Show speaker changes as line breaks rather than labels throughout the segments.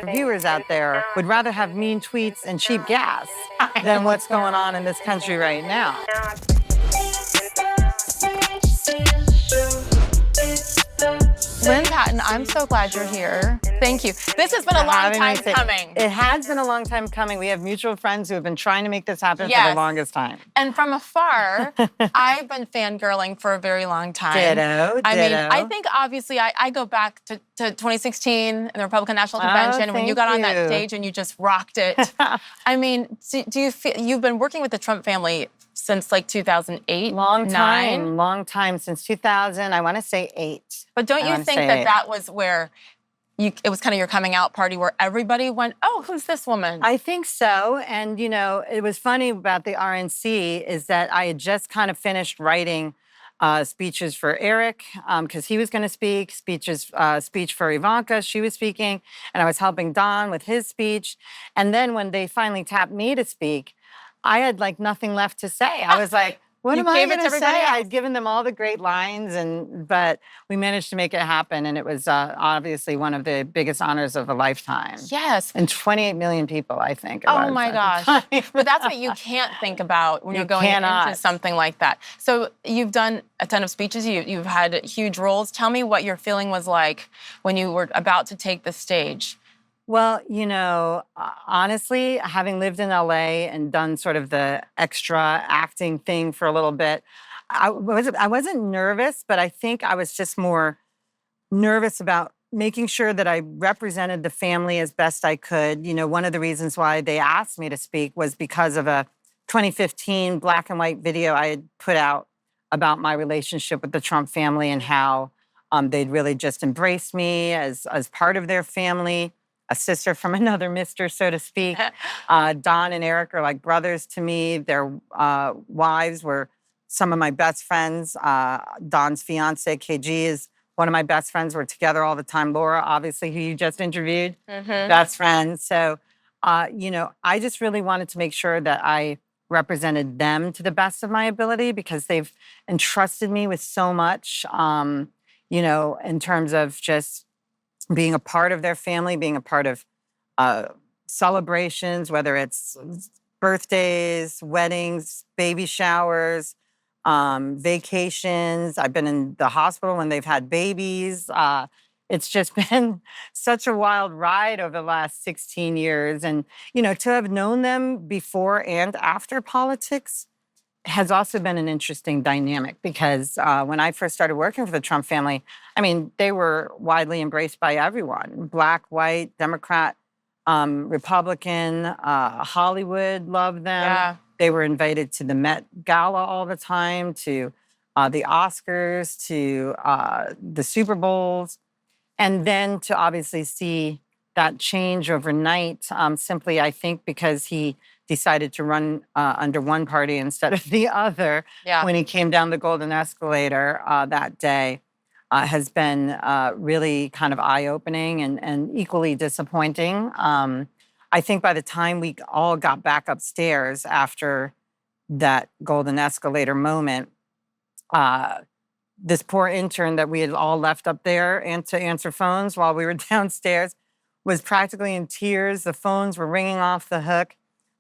Viewers out there would rather have mean tweets and cheap gas than what's going on in this country right now.
Lynne Patton, I'm so glad you're here. Thank you. This has been a long time coming.
It has been a long time coming. We have mutual friends who have been trying to make this happen for the longest time.
And from afar, I've been fangirling for a very long time.
Ditto.
I mean, I think obviously I go back to 2016 and the Republican National Convention when you got on that stage and you just rocked it. I mean, do you feel you've been working with the Trump family since like 2008?
Long time, since 2000, I want to say 8.
But don't you think that was where it was kind of your coming out party where everybody went, oh, who's this woman?
I think so. And, you know, it was funny about the RNC is that I had just kind of finished writing speeches for Eric because he was going to speak, speech for Ivanka, she was speaking, and I was helping Don with his speech. And then when they finally tapped me to speak, I had like nothing left to say. I was like, what am I going to say? I'd given them all the great lines, but we managed to make it happen. And it was obviously one of the biggest honors of a lifetime.
Yes.
And 28 million people, I think.
Oh my gosh. But that's what you can't think about when you're going into something like that. So you've done a ton of speeches. You've had huge roles. Tell me what your feeling was like when you were about to take the stage.
Well, you know, honestly, having lived in LA and done sort of the extra acting thing for a little bit, I wasn't nervous, but I think I was just more nervous about making sure that I represented the family as best I could. You know, one of the reasons why they asked me to speak was because of a 2015 black and white video I had put out about my relationship with the Trump family and how they'd really just embraced me as part of their family. A sister from another mister, so to speak. Don and Eric are like brothers to me. Their wives were some of my best friends. Don's fiance, KG, is one of my best friends. We're together all the time. Laura, obviously, who you just interviewed, best friend. So, you know, I just really wanted to make sure that I represented them to the best of my ability because they've entrusted me with so much, you know, in terms of just being a part of their family, being a part of celebrations, whether it's birthdays, weddings, baby showers, vacations. I've been in the hospital when they've had babies. It's just been such a wild ride over the last 16 years. And, you know, to have known them before and after politics has also been an interesting dynamic because when I first started working for the Trump family, I mean, they were widely embraced by everyone, Black, white, Democrat, Republican, Hollywood loved them.
Yeah.
They were invited to the Met Gala all the time, to the Oscars, to the Super Bowls. And then to obviously see that change overnight, simply, I think, because he decided to run under one party instead of the other when he came down the golden escalator that day has been really kind of eye-opening and equally disappointing. I think by the time we all got back upstairs after that golden escalator moment, this poor intern that we had all left up there and to answer phones while we were downstairs was practically in tears. The phones were ringing off the hook.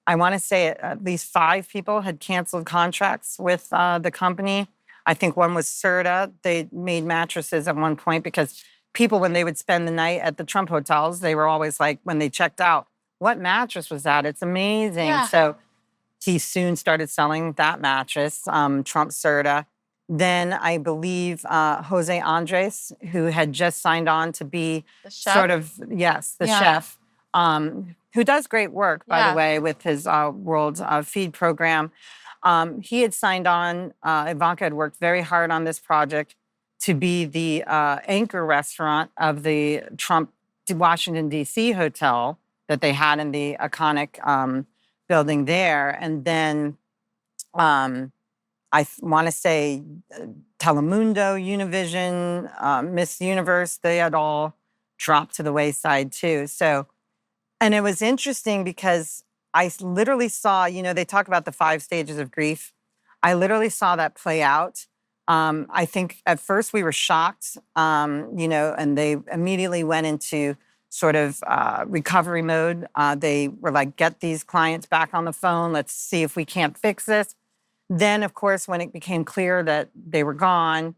I want to say at least 5 people had canceled contracts with the company. I think one was Serta. They made mattresses at one point because people, when they would spend the night at the Trump hotels, they were always like, when they checked out, what mattress was that? It's amazing.
Yeah.
So he soon started selling that mattress, Trump Serta. Then I believe Jose Andres, who had just signed on to be the chef, who does great work, by the way, with his World Feed program. He had signed on, Ivanka had worked very hard on this project to be the anchor restaurant of the Trump Washington, D.C. hotel that they had in the iconic building there. And then I want to say Telemundo, Univision, Miss Universe, they had all dropped to the wayside too. So, and it was interesting because I literally saw, you know, they talk about the 5 stages of grief. I literally saw that play out. I think at first we were shocked, you know, and they immediately went into sort of recovery mode. They were like, get these clients back on the phone. Let's see if we can't fix this. Then, of course, when it became clear that they were gone,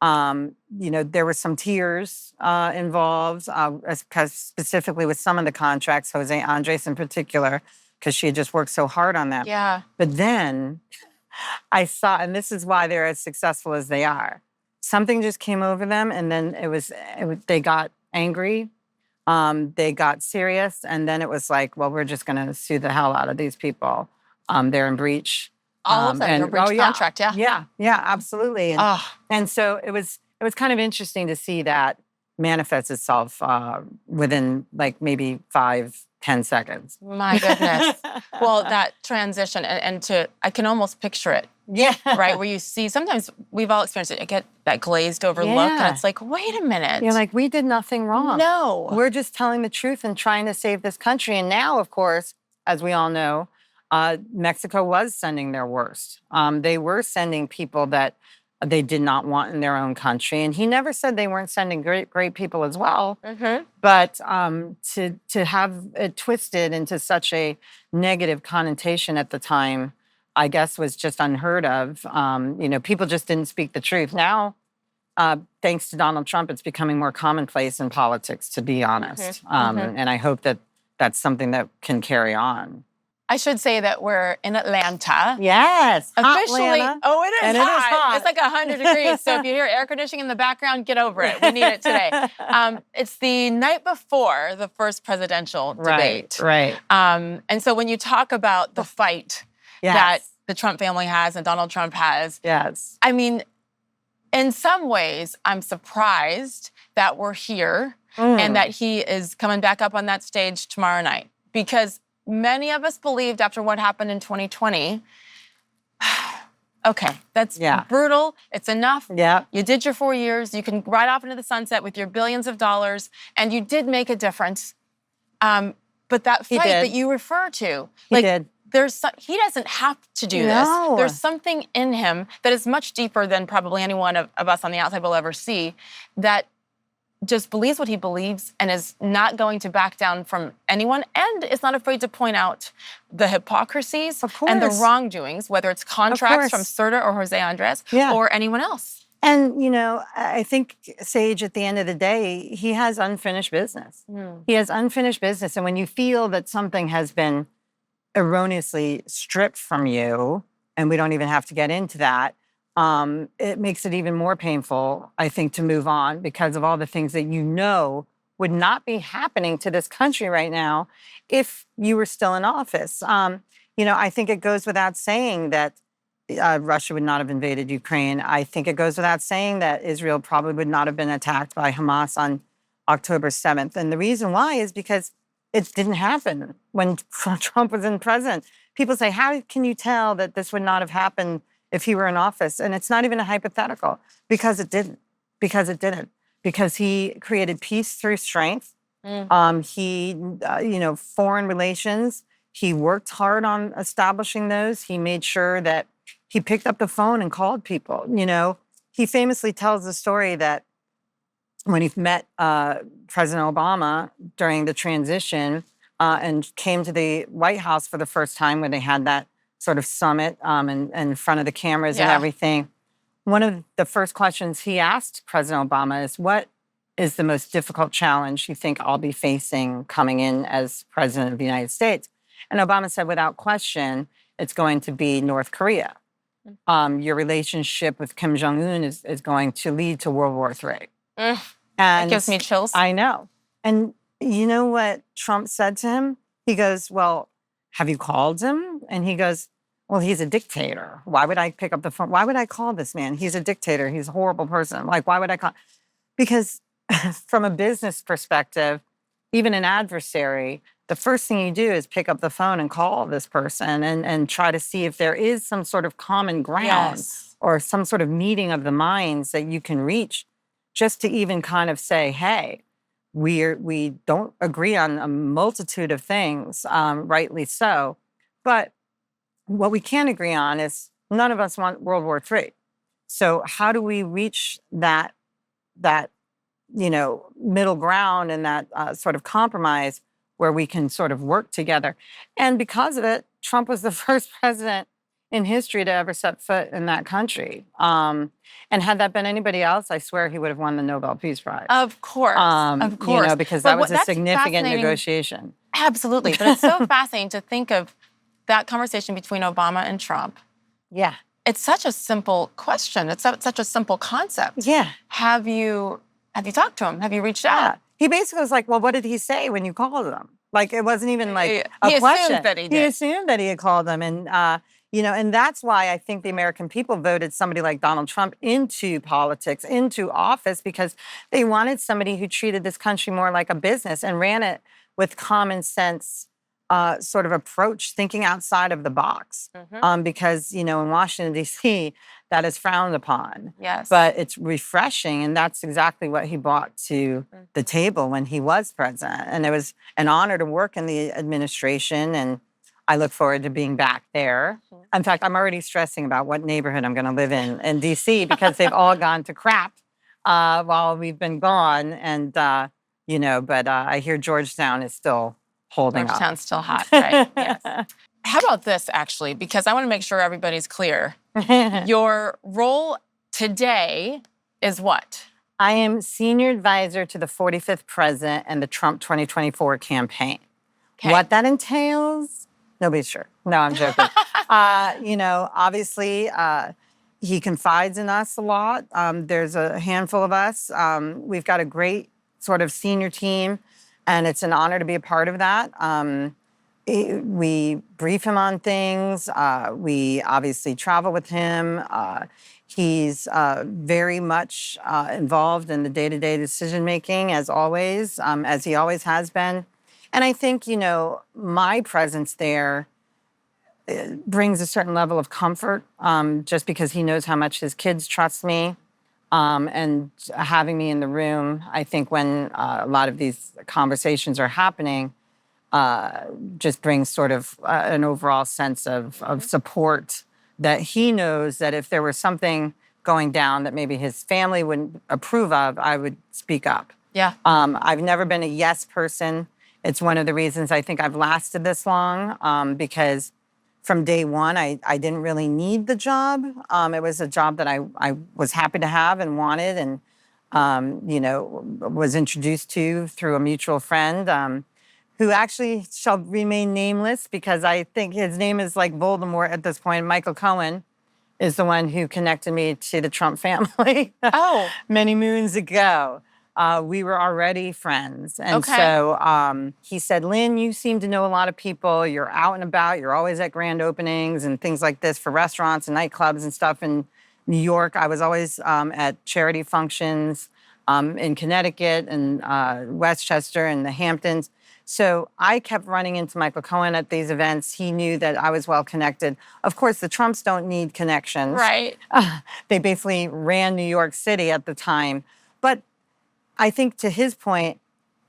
there were some tears involved, because specifically with some of the contracts, Jose Andres in particular, because she had just worked so hard on them.
Yeah.
But then I saw, and this is why they're as successful as they are. Something just came over them, and then they got angry. They got serious, and then it was like, well, we're just going to sue the hell out of these people. They're in breach.
All of them, they're breach contract,
Yeah, absolutely. And so it was kind of interesting to see that manifest itself within like maybe 5-10 seconds.
My goodness. Well, that transition and I can almost picture it.
Yeah.
Right, where you see, sometimes we've all experienced it. You get that glazed over look, and it's like, wait a minute.
You're like, we did nothing wrong.
No.
We're just telling the truth and trying to save this country. And now, of course, as we all know, Mexico was sending their worst. They were sending people that they did not want in their own country. And he never said they weren't sending great people as well.
Mm-hmm.
But to have it twisted into such a negative connotation at the time, I guess, was just unheard of. People just didn't speak the truth. Now, thanks to Donald Trump, it's becoming more commonplace in politics, to be honest. And I hope that that's something that can carry on.
I should say that we're in Atlanta.
Yes.
Officially.
Atlanta.
Oh, it is
And
hot.
it is hot.
It's like 100 degrees. So if you hear air conditioning in the background, get over it. We need it today. It's the night before the first presidential debate.
Right.
And so when you talk about the fight that the Trump family has and Donald Trump has, I mean, in some ways, I'm surprised that we're here and that he is coming back up on that stage tomorrow night, because many of us believed after what happened in 2020, okay, that's brutal. It's enough.
Yeah.
You did your 4 years. You can ride off into the sunset with your billions of dollars, and you did make a difference. But that fight that you refer to,
he did.
He doesn't have to do this. There's something in him that is much deeper than probably any one of us on the outside will ever see, that just believes what he believes and is not going to back down from anyone, and is not afraid to point out the hypocrisies and the wrongdoings, whether it's contracts from Serta or Jose Andres or anyone else.
And, I think, Sage, at the end of the day, he has unfinished business. He has unfinished business. And when you feel that something has been erroneously stripped from you, and we don't even have to get into that, it makes it even more painful, I think, to move on, because of all the things that would not be happening to this country right now if you were still in office. I think it goes without saying that Russia would not have invaded Ukraine. I think it goes without saying that Israel probably would not have been attacked by Hamas on October 7th. And the reason why is because it didn't happen when Trump was in president. People say, how can you tell that this would not have happened if he were in office? And it's not even a hypothetical, because it didn't. Because he created peace through strength. He, foreign relations, he worked hard on establishing those. He made sure that he picked up the phone and called people. He famously tells the story that when he met President Obama during the transition and came to the White House for the first time, when they had that sort of summit and in front of the cameras and everything, one of the first questions he asked President Obama is, what is the most difficult challenge you think I'll be facing coming in as president of the United States? And Obama said, without question, it's going to be North Korea. Your relationship with Kim Jong-un is going to lead to World War III. And
that gives me chills.
I know. And you know what Trump said to him? He goes, well, have you called him? And he goes, well, he's a dictator. Why would I pick up the phone? Why would I call this man? He's a dictator. He's a horrible person. Like, why would I call? Because from a business perspective, even an adversary, the first thing you do is pick up the phone and call this person and try to see if there is some sort of common ground or some sort of meeting of the minds that you can reach, just to even kind of say, hey, we don't agree on a multitude of things, rightly so. But what we can agree on is none of us want World War III. So how do we reach that middle ground and that sort of compromise where we can sort of work together. And because of it, Trump was the first president in history to ever set foot in that country. And had that been anybody else, I swear he would have won the Nobel Peace Prize.
Of course, of course.
Because that was a significant negotiation.
Absolutely, but it's so fascinating to think of that conversation between Obama and Trump.
Yeah.
It's such a simple question. It's such a simple concept.
Yeah.
Have you talked to him? Have you reached out?
He basically was like, well, what did he say when you called him? Like, it wasn't even like a question.
He assumed that he did.
He assumed that he had called them. And, and that's why I think the American people voted somebody like Donald Trump into politics, into office, because they wanted somebody who treated this country more like a business and ran it with common sense sort of approach, thinking outside of the box. Because, in Washington, D.C., that is frowned upon.
Yes.
But it's refreshing, and that's exactly what he brought to the table when he was president. And it was an honor to work in the administration, and I look forward to being back there. In fact, I'm already stressing about what neighborhood I'm going to live in D.C. because they've all gone to crap while we've been gone. And, but I hear Georgetown is still holding up.
Georgetown's still hot, right? Yes. How about this, actually? Because I want to make sure everybody's clear. Your role today is what?
I am senior advisor to the 45th president and the Trump 2024 campaign. Okay. What that entails, nobody's sure. No, I'm joking. Obviously, he confides in us a lot. There's a handful of us. We've got a great sort of senior team, and it's an honor to be a part of that. We brief him on things. We obviously travel with him. He's very much involved in the day-to-day decision-making, as always, as he always has been. And I think, my presence there brings a certain level of comfort, just because he knows how much his kids trust me. And having me in the room, I think when a lot of these conversations are happening, just brings sort of an overall sense of support, that he knows that if there was something going down that maybe his family wouldn't approve of, I would speak up.
Yeah.
I've never been a yes person. It's one of the reasons I think I've lasted this long, because from day one, I didn't really need the job. It was a job that I was happy to have and wanted, and, was introduced to through a mutual friend, who actually shall remain nameless because I think his name is like Voldemort at this point. Michael Cohen is the one who connected me to the Trump family many moons ago. We were already friends. And so he said, Lynne, you seem to know a lot of people. You're out and about. You're always at grand openings and things like this for restaurants and nightclubs and stuff in New York. I was always at charity functions in Connecticut and Westchester and the Hamptons. So I kept running into Michael Cohen at these events. He knew that I was well connected. Of course, the Trumps don't need connections.
Right.
They basically ran New York City at the time. But I think to his point,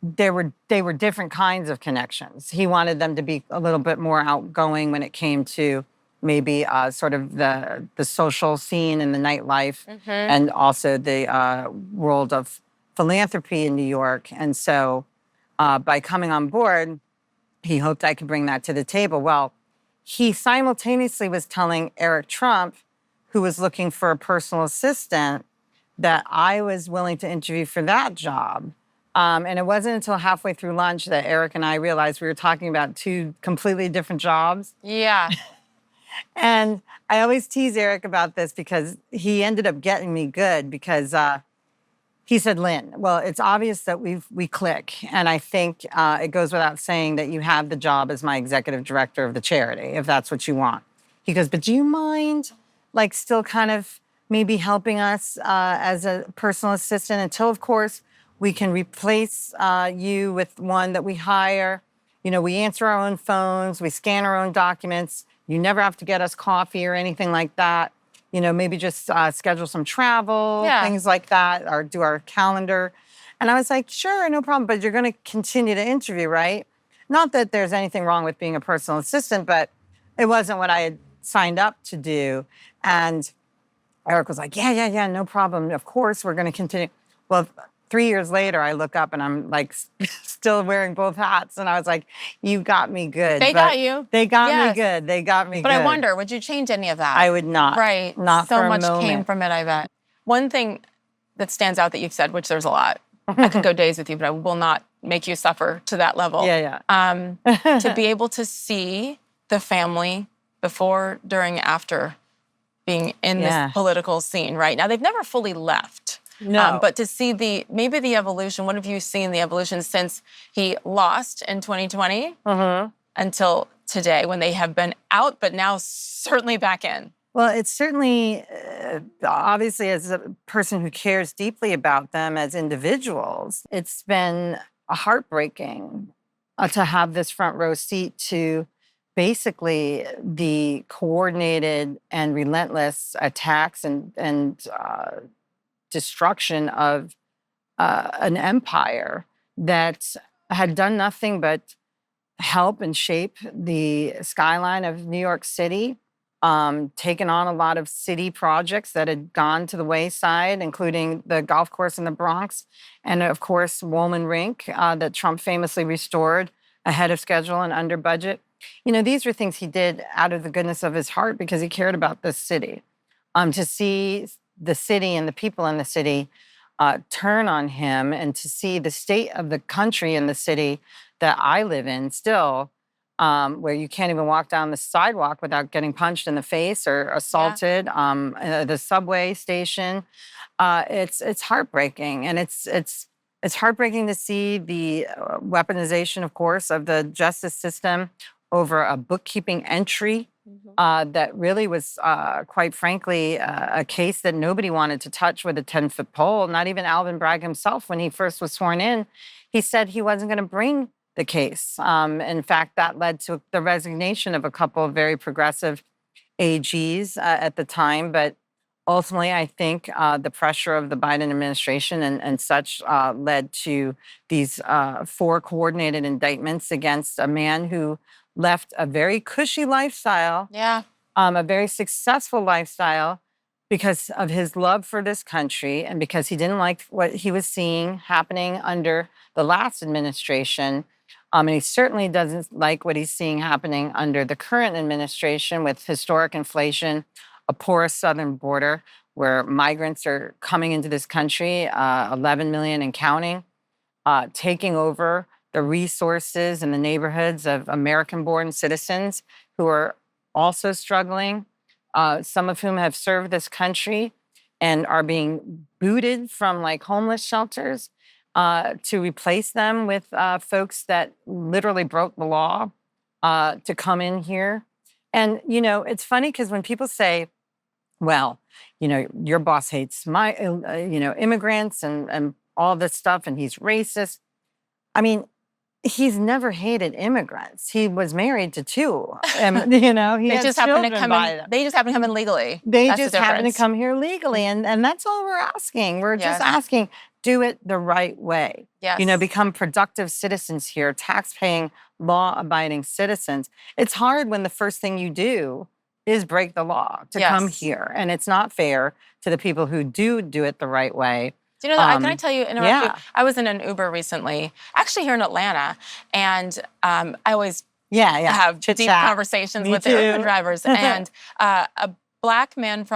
they were different kinds of connections. He wanted them to be a little bit more outgoing when it came to maybe sort of the social scene and the nightlife, and also the world of philanthropy in New York. And so by coming on board, he hoped I could bring that to the table. Well, he simultaneously was telling Eric Trump, who was looking for a personal assistant, that I was willing to interview for that job. And it wasn't until halfway through lunch that Eric and I realized we were talking about two completely different jobs.
Yeah.
And I always tease Eric about this because he ended up getting me good because he said, Lynne, well, it's obvious that we click. And I think it goes without saying that you have the job as my executive director of the charity, if that's what you want. He goes, but do you mind still kind of maybe helping us as a personal assistant until, of course, we can replace you with one that we hire. We answer our own phones, we scan our own documents. You never have to get us coffee or anything like that. Maybe just schedule some travel, things like that, or do our calendar. And I was like, sure, no problem, but you're going to continue to interview, right? Not that there's anything wrong with being a personal assistant, but it wasn't what I had signed up to do. And Eric was like, yeah, no problem. Of course, we're going to continue. Well, 3 years later, I look up and I'm like still wearing both hats. And I was like, you got me good.
They got you.
They got me good. They got me good.
But I wonder, would you change any of that?
I would not.
Right.
Not
so
for a
much
moment.
came from it, I bet. One thing that stands out that you've said, which there's a lot. I could go days with you, but I will not make you suffer to that level.
Yeah.
To be able to see the family before, during, after being in this political scene, right? Now, they've never fully left.
No.
But to see maybe the evolution, what have you seen the evolution since he lost in 2020 until today, when they have been out, but now certainly back in?
Well, it's certainly, obviously, as a person who cares deeply about them as individuals, it's been heartbreaking to have this front row seat to basically the coordinated and relentless attacks and destruction of an empire that had done nothing but help and shape the skyline of New York City. Taken on a lot of city projects that had gone to the wayside, including the golf course in the Bronx, and of course, Woolman Rink that Trump famously restored ahead of schedule and under budget. These were things he did out of the goodness of his heart because he cared about this city. To see the city and the people in the city turn on him, and to see the state of the country and the city that I live in still, where you can't even walk down the sidewalk without getting punched in the face or assaulted. The subway station, it's heartbreaking, and it's heartbreaking to see the weaponization, of course, of the justice system over a bookkeeping entry that really was, quite frankly, a case that nobody wanted to touch with a 10-foot pole. Not even Alvin Bragg himself, when he first was sworn in, he said he wasn't going to bring the case. In fact, that led to the resignation of a couple of very progressive AGs at the time. But ultimately, I think the pressure of the Biden administration and such led to these 4 coordinated indictments against a man who left a very cushy lifestyle, a very successful lifestyle, because of his love for this country and because he didn't like what he was seeing happening under the last administration. And he certainly doesn't like what he's seeing happening under the current administration, with historic inflation, a porous southern border where migrants are coming into this country, 11 million and counting, taking over the resources and the neighborhoods of American-born citizens who are also struggling, some of whom have served this country and are being booted from homeless shelters, to replace them with folks that literally broke the law to come in here. And, it's funny because when people say, well, your boss hates my, immigrants and all this stuff, and he's racist. I mean, he's never hated immigrants. He was married to 2. And, he
they just happen to come in.
them.
They just happen to come in legally.
They just happen to come here legally. And that's all we're asking. We're just asking, do it the right way.
Yes.
Become productive citizens here, tax-paying, law-abiding citizens. It's hard when the first thing you do is break the law to come here. And it's not fair to the people who do it the right way.
Do you know that? Can I tell you, interrupt you? I was in an Uber recently, actually here in Atlanta, and I always have deep conversations with the Uber drivers. And a black man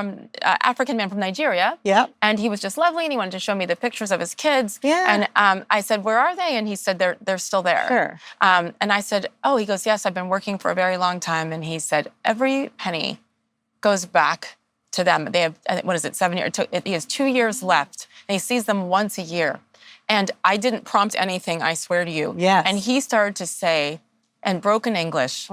African man from Nigeria. And he was just lovely, and he wanted to show me the pictures of his kids. And I said, where are they? And he said, they're still there.
Sure.
And I said, oh, he goes, yes, I've been working for a very long time. And he said, every penny goes back to them. They have, 7 years? He has 2 years left, and he sees them once a year. And I didn't prompt anything, I swear to you. And he started to say, in broken English,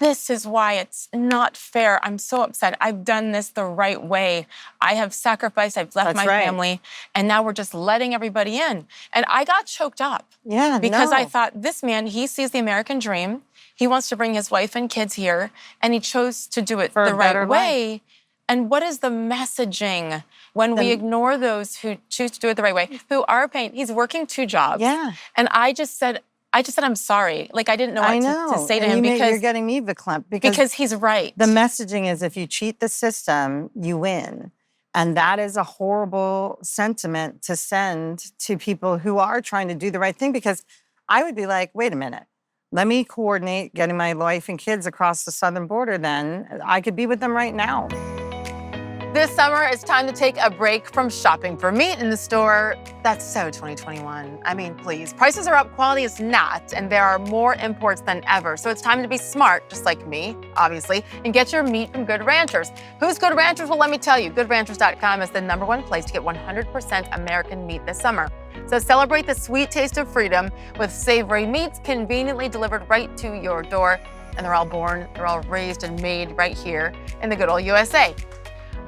this is why it's not fair. I'm so upset. I've done this the right way. I have sacrificed. I've left my family. And now we're just letting everybody in. And I got choked up. Because I thought, this man, he sees the American dream. He wants to bring his wife and kids here. And he chose to do it the right way. And what is the messaging when we ignore those who choose to do it the right way, who are paying? He's working 2 jobs. And I just said, I'm sorry. I didn't know what to say to him, because
you're getting me verklempt
because he's right.
The messaging is, if you cheat the system, you win. And that is a horrible sentiment to send to people who are trying to do the right thing, because I would be like, wait a minute, let me coordinate getting my wife and kids across the southern border then. I could be with them right now.
This summer, it's time to take a break from shopping for meat in the store. That's so 2021. I mean, please. Prices are up, quality is not, and there are more imports than ever. So it's time to be smart, just like me, obviously, and get your meat from Good Ranchers. Who's Good Ranchers? Well, let me tell you, GoodRanchers.com is the #1 place to get 100% American meat this summer. So celebrate the sweet taste of freedom with savory meats conveniently delivered right to your door. And they're all raised and made right here in the good old USA.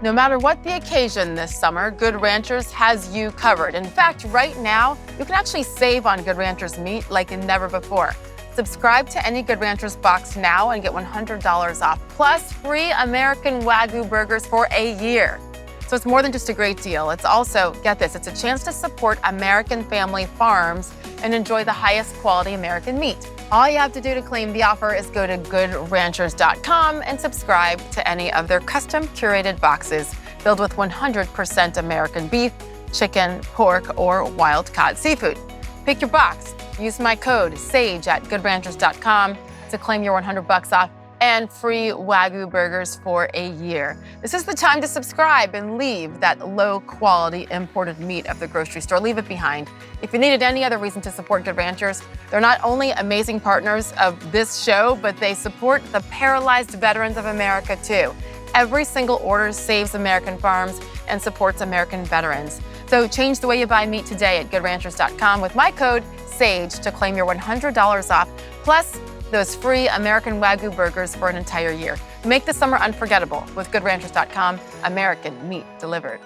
No matter what the occasion this summer, Good Ranchers has you covered. In fact, right now, you can actually save on Good Ranchers meat like never before. Subscribe to any Good Ranchers box now and get $100 off, plus free American Wagyu burgers for a year. So it's more than just a great deal. It's also, get this, it's a chance to support American family farms and enjoy the highest quality American meat. All you have to do to claim the offer is go to GoodRanchers.com and subscribe to any of their custom curated boxes filled with 100% American beef, chicken, pork, or wild-caught seafood. Pick your box. Use my code SAGE at GoodRanchers.com to claim your $100 off and free Wagyu burgers for a year. This is the time to subscribe and leave that low-quality imported meat of the grocery store. Leave it behind. If you needed any other reason to support Good Ranchers, they're not only amazing partners of this show, but they support the paralyzed veterans of America too. Every single order saves American farms and supports American veterans. So change the way you buy meat today at GoodRanchers.com with my code SAGE to claim your $100 off, plus those free American Wagyu burgers for an entire year. Make the summer unforgettable with GoodRanchers.com, American meat delivered.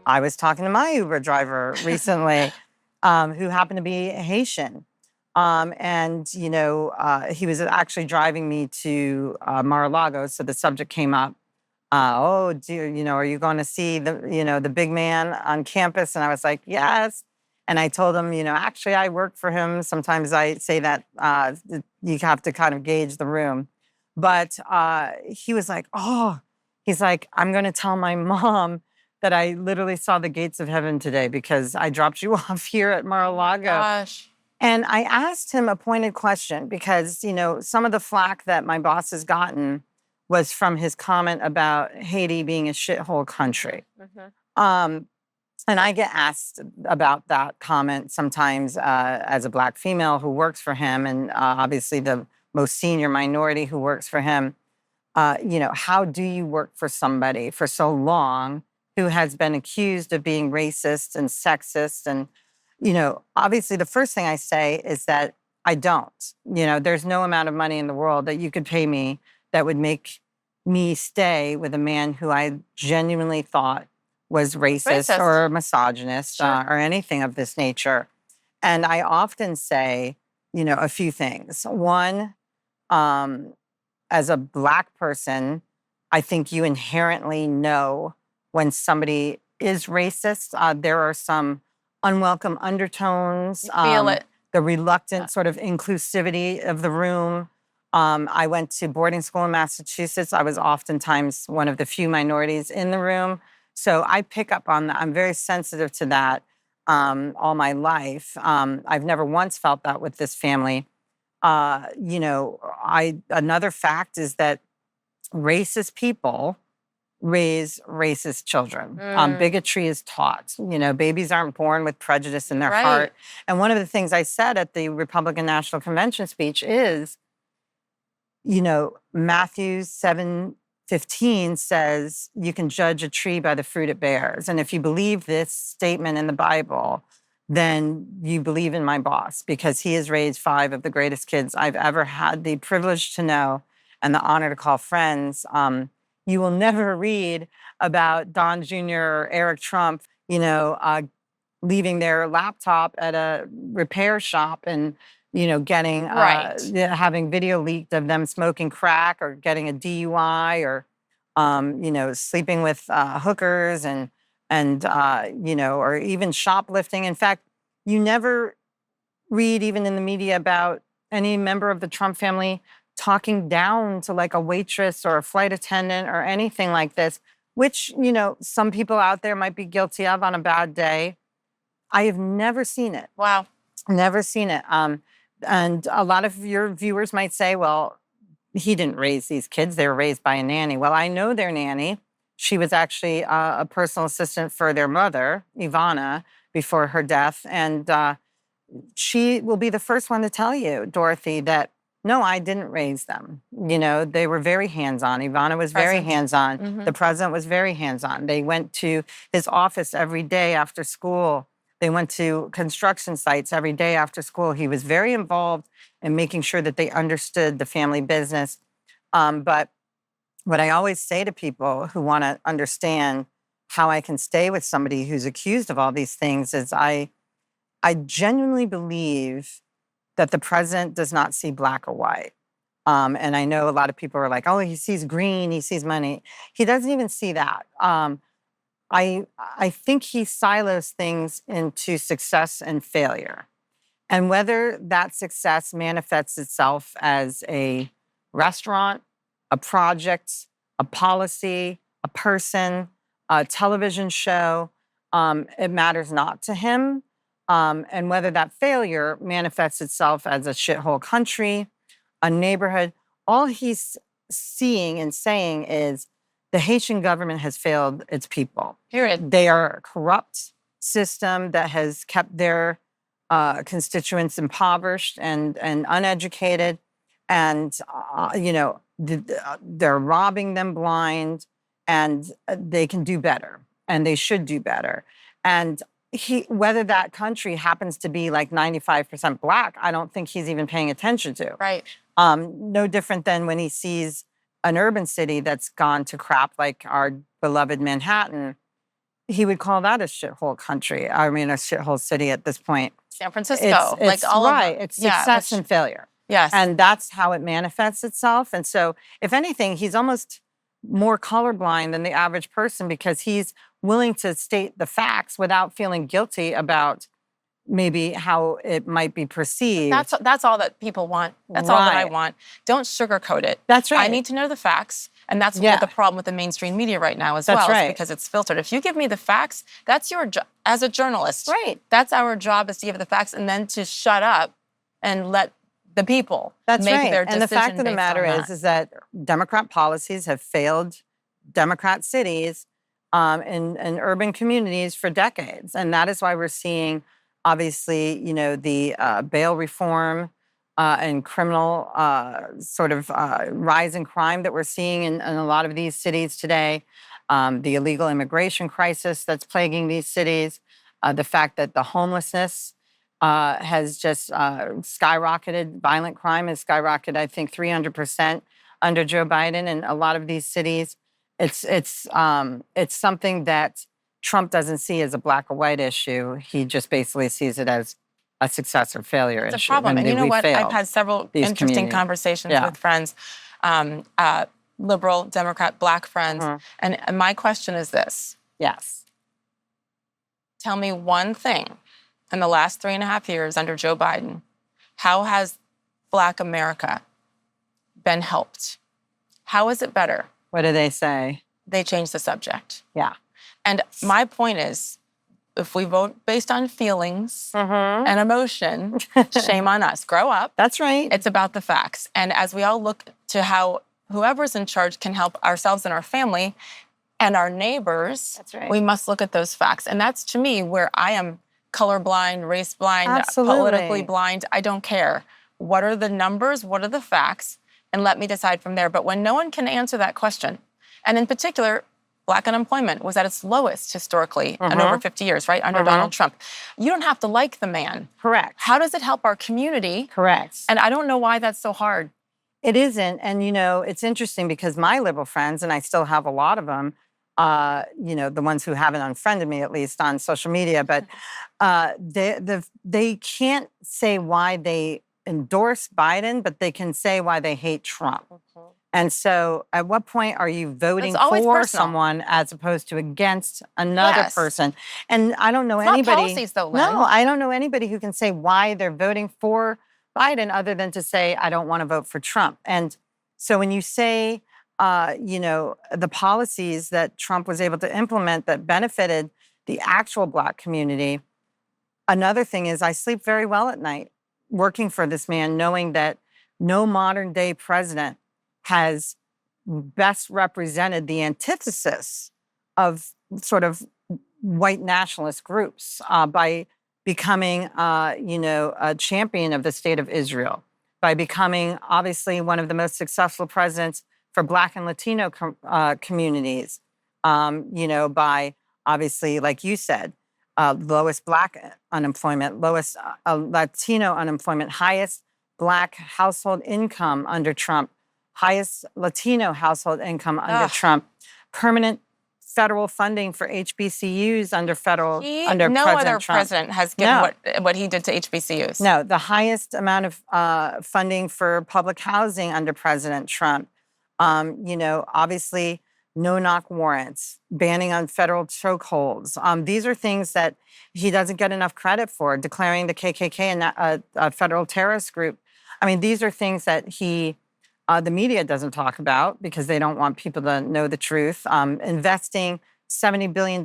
I was talking to my Uber driver recently, who happened to be Haitian. He was actually driving me to Mar-a-Lago, so the subject came up. Are you going to see the big man on campus? And I was like, yes. And I told him, actually, I work for him. Sometimes I say that you have to kind of gauge the room. But he was like, he's like, I'm going to tell my mom that I literally saw the gates of heaven today because I dropped you off here at Mar-a-Lago.
Gosh.
And I asked him a pointed question because, some of the flack that my boss has gotten was from his comment about Haiti being a shithole country. Mm-hmm. And I get asked about that comment sometimes as a Black female who works for him, and obviously the most senior minority who works for him. How do you work for somebody for so long who has been accused of being racist and sexist? And, obviously the first thing I say is that I don't. There's no amount of money in the world that you could pay me that would make me stay with a man who I genuinely thought was racist or misogynist, sure, or anything of this nature. And I often say, a few things. One, as a Black person, I think you inherently know when somebody is racist. There are some unwelcome undertones.
You feel it.
The reluctant sort of inclusivity of the room. I went to boarding school in Massachusetts. I was oftentimes one of the few minorities in the room. So I pick up on that. I'm very sensitive to that all my life. I've never once felt that with this family. Another fact is that racist people raise racist children. Bigotry is taught. Babies aren't born with prejudice in their heart. And one of the things I said at the Republican National Convention speech is, Matthew 7:15 says you can judge a tree by the fruit it bears. And if you believe this statement in the Bible, then you believe in my boss, because he has raised 5 of the greatest kids I've ever had the privilege to know and the honor to call friends. You will never read about Don Jr. or Eric Trump, leaving their laptop at a repair shop and getting having video leaked of them smoking crack or getting a DUI or sleeping with hookers and or even shoplifting. In fact, you never read even in the media about any member of the Trump family talking down to like a waitress or a flight attendant or anything like this. which, some people out there might be guilty of on a bad day. I have never seen it.
Wow.
Never seen it. And a lot of your viewers might say, well, he didn't raise these kids. They were raised by a nanny. Well, I know their nanny. She was actually a personal assistant for their mother, Ivana, before her death. And she will be the first one to tell you, Dorothy, that no, I didn't raise them. They were very hands-on. Ivana was very hands-on.
Mm-hmm.
The president was very hands-on. They went to his office every day after school. They went to construction sites every day after school. He was very involved in making sure that they understood the family business. But what I always say to people who want to understand how I can stay with somebody who's accused of all these things is I genuinely believe that the president does not see black or white. And I know a lot of people are like, oh, he sees green, he sees money. He doesn't even see that. I think he silos things into success and failure. And whether that success manifests itself as a restaurant, a project, a policy, a person, a television show, it matters not to him. And whether that failure manifests itself as a shithole country, a neighborhood, all he's seeing and saying is the Haitian government has failed its people.
Period.
They are a corrupt system that has kept their constituents impoverished and uneducated. And, they're robbing them blind, and they can do better, and they should do better. And whether that country happens to be like 95% black, I don't think he's even paying attention to.
Right.
No different than when he sees an urban city that's gone to crap, like our beloved Manhattan. He would call that a shithole country. I mean, a shithole city at this point.
San Francisco,
it's
all
right.
of
It's success and failure.
Yes.
And that's how it manifests itself. And so, if anything, he's almost more colorblind than the average person because he's willing to state the facts without feeling guilty about maybe how it might be perceived.
That's all that people want. That's all that I want. Don't sugarcoat it.
That's right.
I need to know the facts. And that's what the problem with the mainstream media right now as well.
That's right.
Because it's filtered. If you give me the facts, that's your job as a journalist.
Right.
That's our job, is to give the facts and then to shut up and let the people make their decision.
And the fact of the matter is that Democrat policies have failed Democrat cities in urban communities for decades. And that is why we're seeing, obviously, the bail reform and criminal rise in crime that we're seeing in a lot of these cities today, the illegal immigration crisis that's plaguing these cities, the fact that the homelessness has just skyrocketed. Violent crime has skyrocketed, I think, 300% under Joe Biden in a lot of these cities. It's something that Trump doesn't see as a black or white issue. He just basically sees it as a success or failure issue.
It's a problem. And you know what? I've had several interesting conversations with friends, liberal, Democrat, black friends. And my question is this.
Yes.
Tell me one thing in the last 3.5 years under Joe Biden, how has Black America been helped? How is it better?
What do they say?
They changed the subject.
Yeah.
And my point is, if we vote based on feelings and emotion, shame on us. Grow up.
That's right.
It's about the facts. And as we all look to how whoever's in charge can help ourselves and our family and our neighbors,
that's right,
we must look at those facts. And that's, to me, where I am colorblind, race blind, politically blind. I don't care. What are the numbers? What are the facts? And let me decide from there. But when no one can answer that question, and in particular, Black unemployment was at its lowest historically in over 50 years, right? Under Donald Trump. You don't have to like the man.
Correct.
How does it help our community?
Correct.
And I don't know why that's so hard.
It isn't. And, it's interesting because my liberal friends, and I still have a lot of them, the ones who haven't unfriended me, at least on social media, but they can't say why they endorse Biden, but they can say why they hate Trump. And so at what point are you voting for someone as opposed to against another person? And I don't know anybody.
Not policies, though, Lynne.
No, I don't know anybody who can say why they're voting for Biden other than to say, I don't want to vote for Trump. And so when you say the policies that Trump was able to implement that benefited the actual Black community. Another thing is I sleep very well at night working for this man, knowing that no modern day president has best represented the antithesis of sort of white nationalist groups by becoming, a champion of the state of Israel, by becoming obviously one of the most successful presidents for Black and Latino communities, by obviously, like you said, lowest Black unemployment, lowest Latino unemployment, highest Black household income under Trump, highest Latino household income under Trump, permanent federal funding for HBCUs under
no
President
other
Trump.
President has given what he did to HBCUs.
No, the highest amount of funding for public housing under President Trump. Obviously, no-knock warrants, banning on federal chokeholds. These are things that he doesn't get enough credit for, declaring the KKK a federal terrorist group. I mean, these are things that the media doesn't talk about because they don't want people to know the truth. Investing $70 billion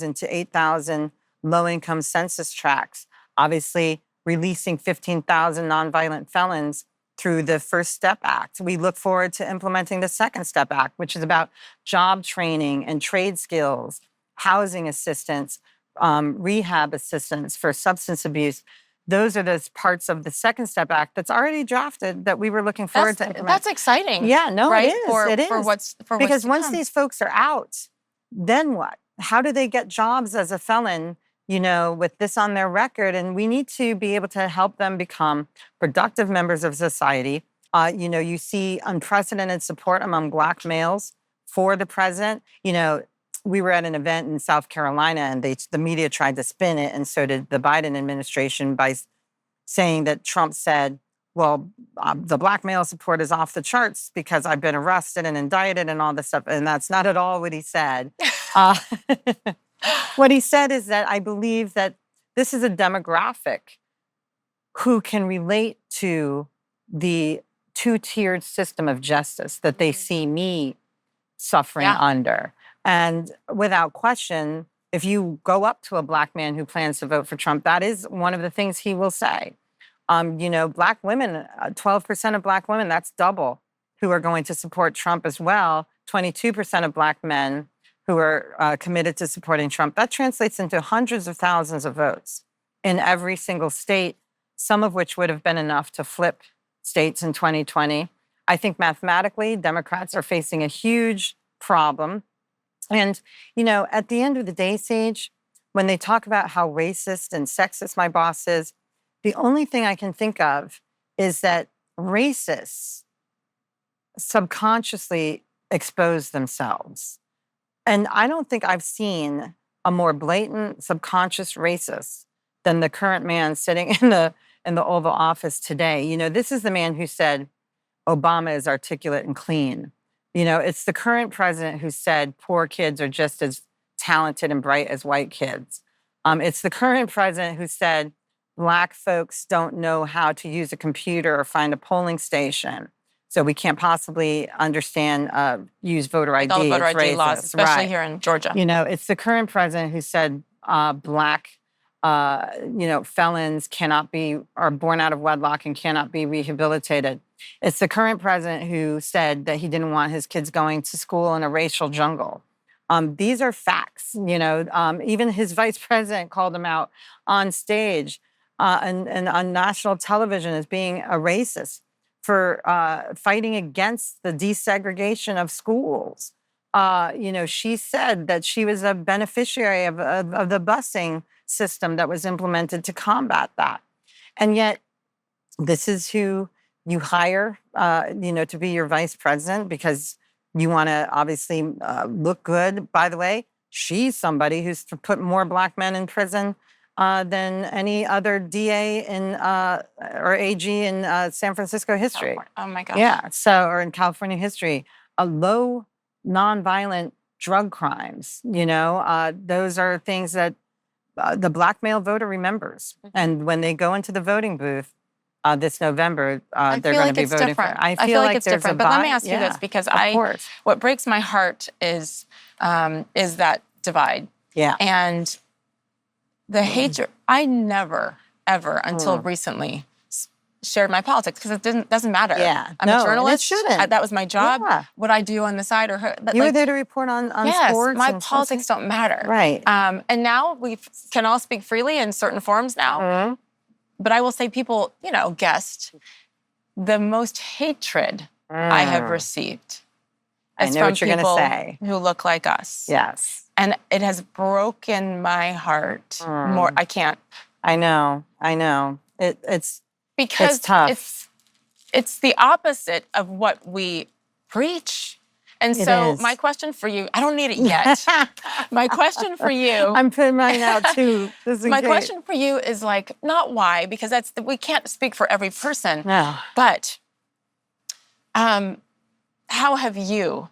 into 8,000 low-income census tracts. Obviously, releasing 15,000 nonviolent felons through the First Step Act. We look forward to implementing the Second Step Act, which is about job training and trade skills, housing assistance, rehab assistance for substance abuse. Those are those parts of the Second Step Act that's already drafted that we were looking forward to implement.
That's exciting.
Yeah, no,
right?
It is. Because once
come.
these folks are out, then what? How do they get jobs as a felon, with this on their record? And we need to be able to help them become productive members of society. You see unprecedented support among Black males for the president. We were at an event in South Carolina and the media tried to spin it, and so did the Biden administration by saying that Trump said, well, the Black male support is off the charts because I've been arrested and indicted and all this stuff. And that's not at all what he said. What he said is that I believe that this is a demographic who can relate to the two-tiered system of justice that they see me suffering under. And without question, if you go up to a Black man who plans to vote for Trump, that is one of the things he will say. Black women, 12% of Black women, that's double, who are going to support Trump as well. 22% of Black men who are committed to supporting Trump. That translates into hundreds of thousands of votes in every single state, some of which would have been enough to flip states in 2020. I think mathematically, Democrats are facing a huge problem. And, at the end of the day, Sage, when they talk about how racist and sexist my boss is, the only thing I can think of is that racists subconsciously expose themselves. And I don't think I've seen a more blatant subconscious racist than the current man sitting in the Oval Office today. This is the man who said Obama is articulate and clean. It's the current president who said poor kids are just as talented and bright as white kids. It's the current president who said Black folks don't know how to use a computer or find a polling station, so we can't possibly use voter ID.
All the voter ID laws, especially
right.
Here in Georgia.
It's the current president who said Black, felons are born out of wedlock and cannot be rehabilitated. It's the current president who said that he didn't want his kids going to school in a racial jungle. These are facts. Even his vice president called him out on stage and on national television as being a racist for fighting against the desegregation of schools. She said that she was a beneficiary of the busing system that was implemented to combat that. And yet, this is who you hire, to be your vice president because you want to obviously look good. By the way, she's somebody who's put more Black men in prison than any other DA or AG in San Francisco history.
Oh my gosh.
Yeah, or in California history. Low nonviolent drug crimes, those are things that the Black male voter remembers. And when they go into the voting booth, this November,
I
they're
feel
going
like
to be
it's
voting
different.
for. I
I
feel
feel like
like
it's
there's
different.
a
But let me
vibe.
ask you this, because
Of course.
what breaks my heart is that divide.
Yeah.
And the hatred. I never, ever, until recently, shared my politics, because it doesn't matter.
Yeah.
I'm a journalist.
And it shouldn't.
That was my job.
Yeah.
What I do on the side,
You were there to report on
yes,
sports.
my
and
politics don't matter.
Right.
And now we can all speak freely in certain forums now. But I will say, people, guessed the most hatred I have received.
I know what you're going to say.
Who look like us.
Yes.
And it has broken my heart more. I can't.
I know. It's
because
it's tough.
It's the opposite of what we preach. And so my question for you, I don't need it yet. My question for you.
I'm putting mine out too.
My question for you is not why, because we can't speak for every person.
No.
But how have you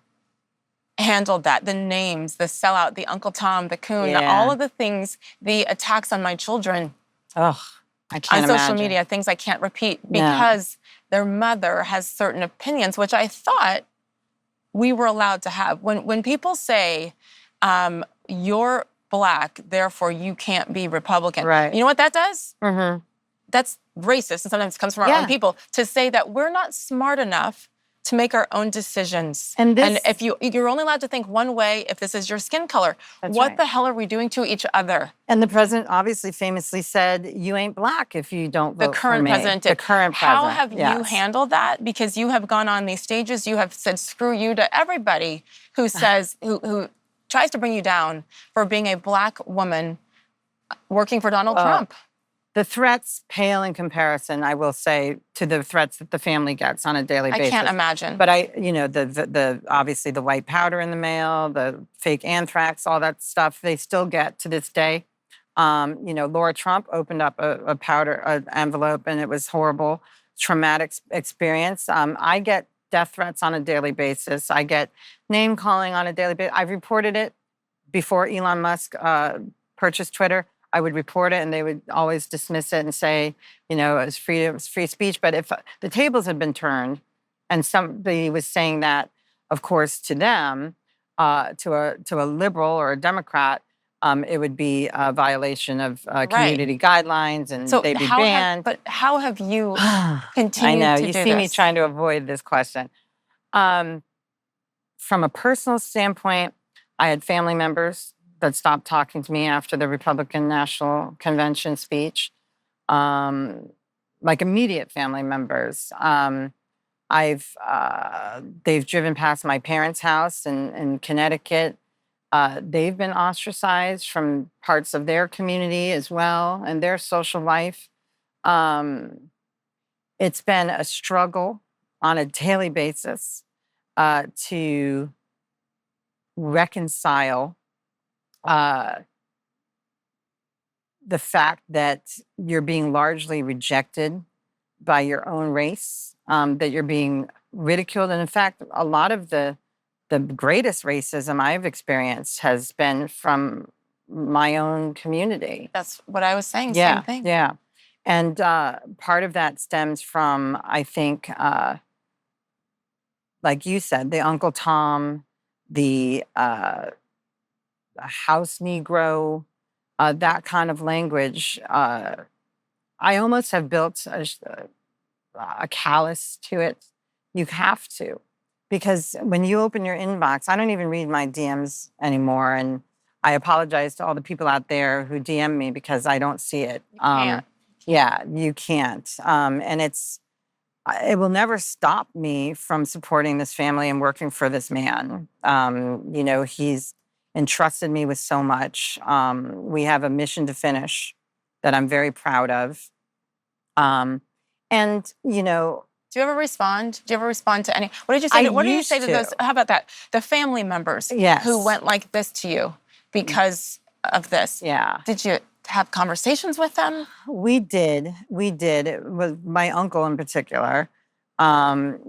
handled that? The names, the sellout, the Uncle Tom, the coon, all of the things, the attacks on my children.
Oh, I can't
on social media, things I can't repeat because their mother has certain opinions, which I thought we were allowed to have. When people say, you're Black, therefore you can't be Republican.
Right.
You know what that does? That's racist, and sometimes it comes from our own people, to say that we're not smart enough to make our own decisions. And if you're only allowed to think one way if this is your skin color. What the hell are we doing to each other?
And the president obviously famously said, you ain't Black if you don't vote for me. The current president.
How have you handled that? Because you have gone on these stages, you have said screw you to everybody who says, who tries to bring you down for being a Black woman working for Donald Trump.
The threats pale in comparison, I will say, to the threats that the family gets on a daily basis.
I can't imagine.
But the obviously the white powder in the mail, the fake anthrax, all that stuff, they still get to this day. Laura Trump opened up a powder envelope, and it was horrible, traumatic experience. I get death threats on a daily basis. I get name calling on a daily basis. I've reported it before Elon Musk purchased Twitter. I would report it, and they would always dismiss it and say, it was free speech. But if the tables had been turned, and somebody was saying that, of course, to them, to a liberal or a Democrat, it would be a violation of community guidelines, and they'd be banned.
But how have you continued to do this?
I know. You see me trying to avoid this question. From a personal standpoint, I had family members that stopped talking to me after the Republican National Convention speech, immediate family members. They've driven past my parents' house in Connecticut. They've been ostracized from parts of their community as well and their social life. It's been a struggle on a daily basis to reconcile the fact that you're being largely rejected by your own race, that you're being ridiculed. And in fact, a lot of the greatest racism I've experienced has been from my own community.
That's what I was saying,
same
thing.
Yeah. And part of that stems from, I think, like you said, the Uncle Tom, the house Negro, that kind of language. I almost have built a callus to it. You have to. Because when you open your inbox, I don't even read my DMs anymore. And I apologize to all the people out there who DM me because I don't see it.
You can't.
Yeah, you can't. And it will never stop me from supporting this family and working for this man. He's entrusted me with so much. We have a mission to finish that I'm very proud of.
Do you ever respond? Do you ever respond to any? What did you say? What did you say to those? How about that? The family members who went like this to you because of this.
Yeah.
Did you have conversations with them?
We did. It was my uncle in particular. My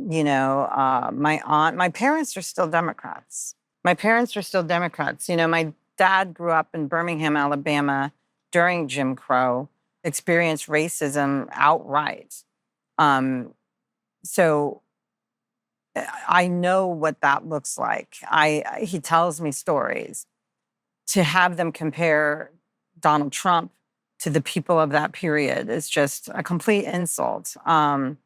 aunt. My parents are still Democrats. My dad grew up in Birmingham, Alabama during Jim Crow, experienced racism outright. So I know what that looks like. He tells me stories. To have them compare Donald Trump to the people of that period is just a complete insult. You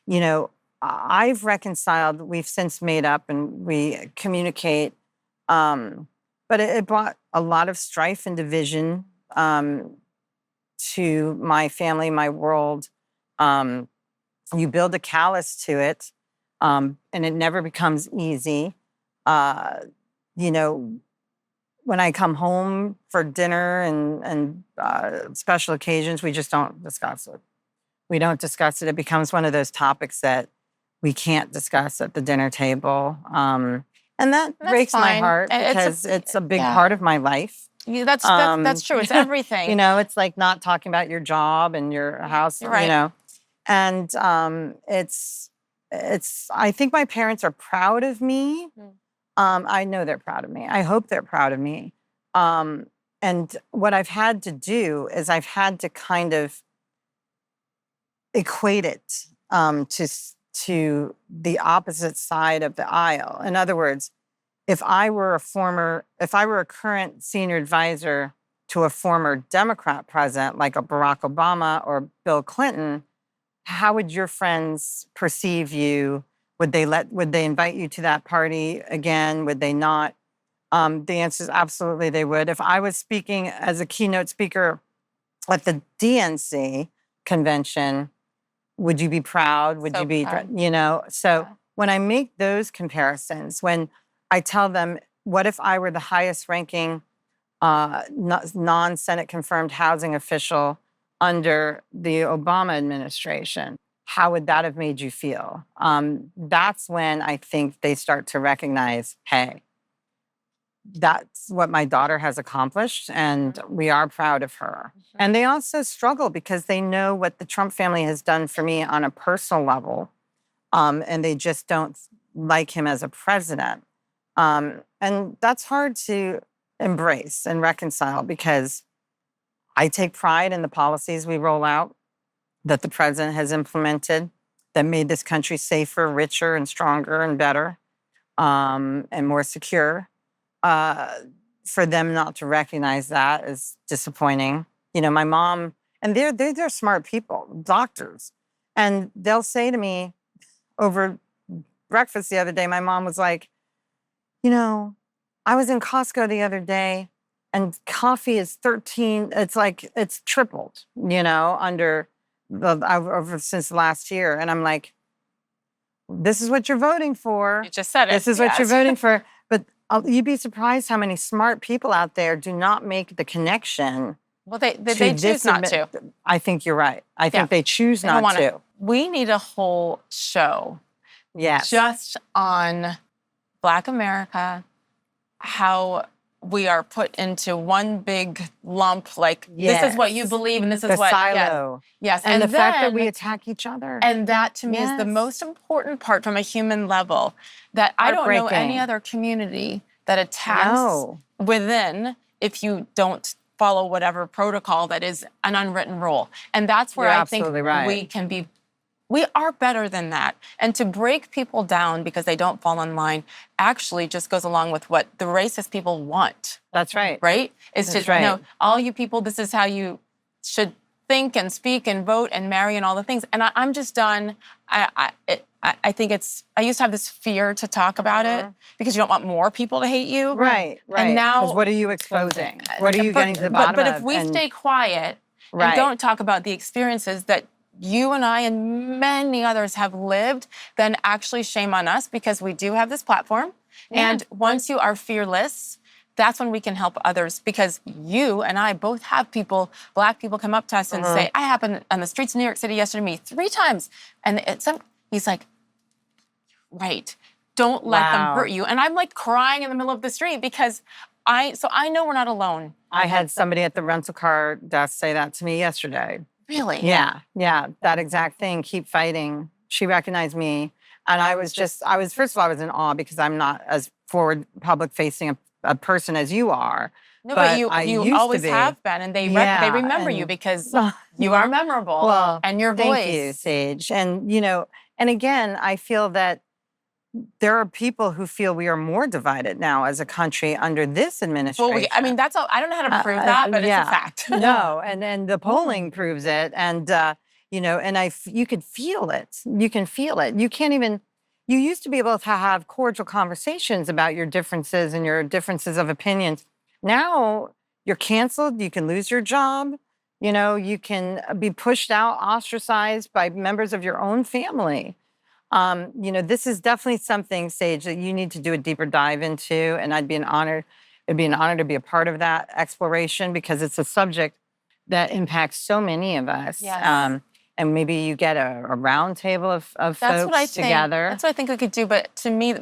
know, I've reconciled, we've since made up and we communicate, but it brought a lot of strife and division to my family, my world. You build a callus to it, and it never becomes easy. You know, when I come home for dinner and special occasions, we just don't discuss it. We don't discuss it. It becomes one of those topics that we can't discuss at the dinner table. And that breaks my heart because it's a big part of my life.
Yeah, that's true. It's everything.
You know, it's like not talking about your job and your house,
right.
You know. And it's I think my parents are proud of me. I know they're proud of me. I hope they're proud of me. And what I've had to do is I've had to kind of equate it to the opposite side of the aisle. In other words, if I were a current senior advisor to a former Democrat president like a Barack Obama or Bill Clinton, how would your friends perceive you? Would they invite you to that party again? Would they not? The answer is absolutely they would. If I was speaking as a keynote speaker at the DNC convention, would you be proud? Would you be, proud. You know? So when I make those comparisons, when I tell them, what if I were the highest ranking non-Senate confirmed housing official under the Obama administration, how would that have made you feel? That's when I think they start to recognize, hey, that's what my daughter has accomplished, and we are proud of her. And they also struggle because they know what the Trump family has done for me on a personal level, and they just don't like him as a president. And that's hard to embrace and reconcile because I take pride in the policies we roll out that the president has implemented that made this country safer, richer, and stronger and better, and more secure. For them not to recognize that is disappointing. You know, my mom, and they're smart people, doctors, and they'll say to me over breakfast the other day, my mom was like, you know, I was in Costco the other day and coffee is 13, it's tripled, you know, since last year. And I'm like, this is what you're voting for.
You just said it.
This is what you're voting for. But you'd be surprised how many smart people out there do not make the connection.
Well, they choose not to.
I think you're right. I think they choose not to.
We need a whole show.
Yes.
Just on Black America, how we are put into one big lump, like this is what you believe and this is what
silo.
Yes.
And the fact that we attack each other.
And that to me is the most important part from a human level, that I don't know any other community that attacks within if you don't follow whatever protocol that is an unwritten rule. And that's where I think we are better than that. And to break people down because they don't fall in line actually just goes along with what the racist people want.
That's right.
Right? It's just, no, all you people, this is how you should think and speak and vote and marry and all the things. And I'm just done. I think I used to have this fear to talk about it because you don't want more people to hate you.
Right.
And now,
what are you exposing? What are you getting to the bottom of?
But if we stay quiet and don't talk about the experiences that you and I and many others have lived, then actually shame on us because we do have this platform. Yeah. And once you are fearless, that's when we can help others, because you and I both have people, Black people, come up to us and say, I happened on the streets of New York City yesterday to me 3 times. And he's like, right, don't let them hurt you. And I'm like crying in the middle of the street because I know we're not alone.
I had somebody at the rental car desk say that to me yesterday.
Really?
Yeah, that exact thing. Keep fighting. She recognized me. And I was first of all, I was in awe because I'm not as forward public facing a person as you are.
No, but you
I used to
always
be.
have been, and they
Yeah,
remember you because you are memorable,
well,
and your
thank you,
voice.
Sage. And and again, I feel that there are people who feel we are more divided now as a country under this administration.
Well, I mean, that's all. I don't know how to prove that, but it's a fact.
No, and the polling proves it, and and you could feel it. You can feel it. You can't even. You used to be able to have cordial conversations about your differences and your differences of opinions. Now you're canceled. You can lose your job. You can be pushed out, ostracized by members of your own family. This is definitely something, Sage, that you need to do a deeper dive into, and It'd be an honor to be a part of that exploration because it's a subject that impacts so many of us.
Yes.
And maybe you get a round table of
That's
folks
what I think.
together.
That's what I think we could do. But to me,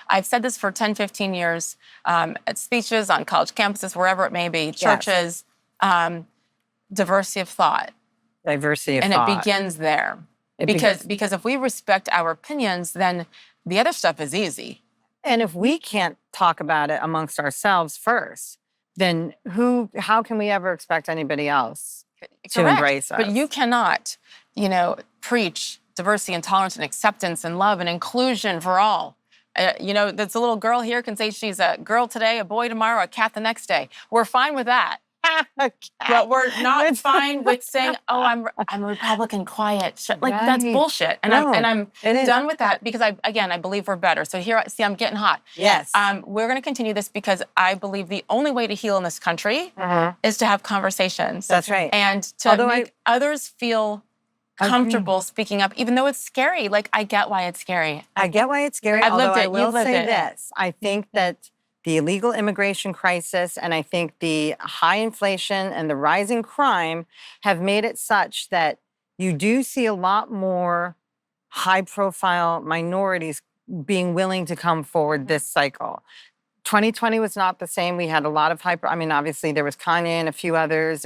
I've said this for 10, 15 years at speeches, on college campuses, wherever it may be, churches, diversity of thought.
Diversity of
and
thought.
And it begins there. Because if we respect our opinions, then the other stuff is easy.
And if we can't talk about it amongst ourselves first, then how can we ever expect anybody else to embrace us?
But you cannot, preach diversity and tolerance and acceptance and love and inclusion for all. That's a little girl here can say she's a girl today, a boy tomorrow, a cat the next day. We're fine with that. But we're not fine with saying, "Oh, I'm a Republican, quiet." That's bullshit. And I'm done with that because I believe we're better. So here, see, I'm getting hot.
Yes.
We're going to continue this because I believe the only way to heal in this country is to have conversations.
That's right.
And to make others feel comfortable speaking up, even though it's scary. I get why it's scary.
I get why it's scary.
I've lived it.
I will say
it.
this: I think that the illegal immigration crisis and I think the high inflation and the rising crime have made it such that you do see a lot more high-profile minorities being willing to come forward this cycle. 2020 was not the same. We had a lot of obviously there was Kanye and a few others.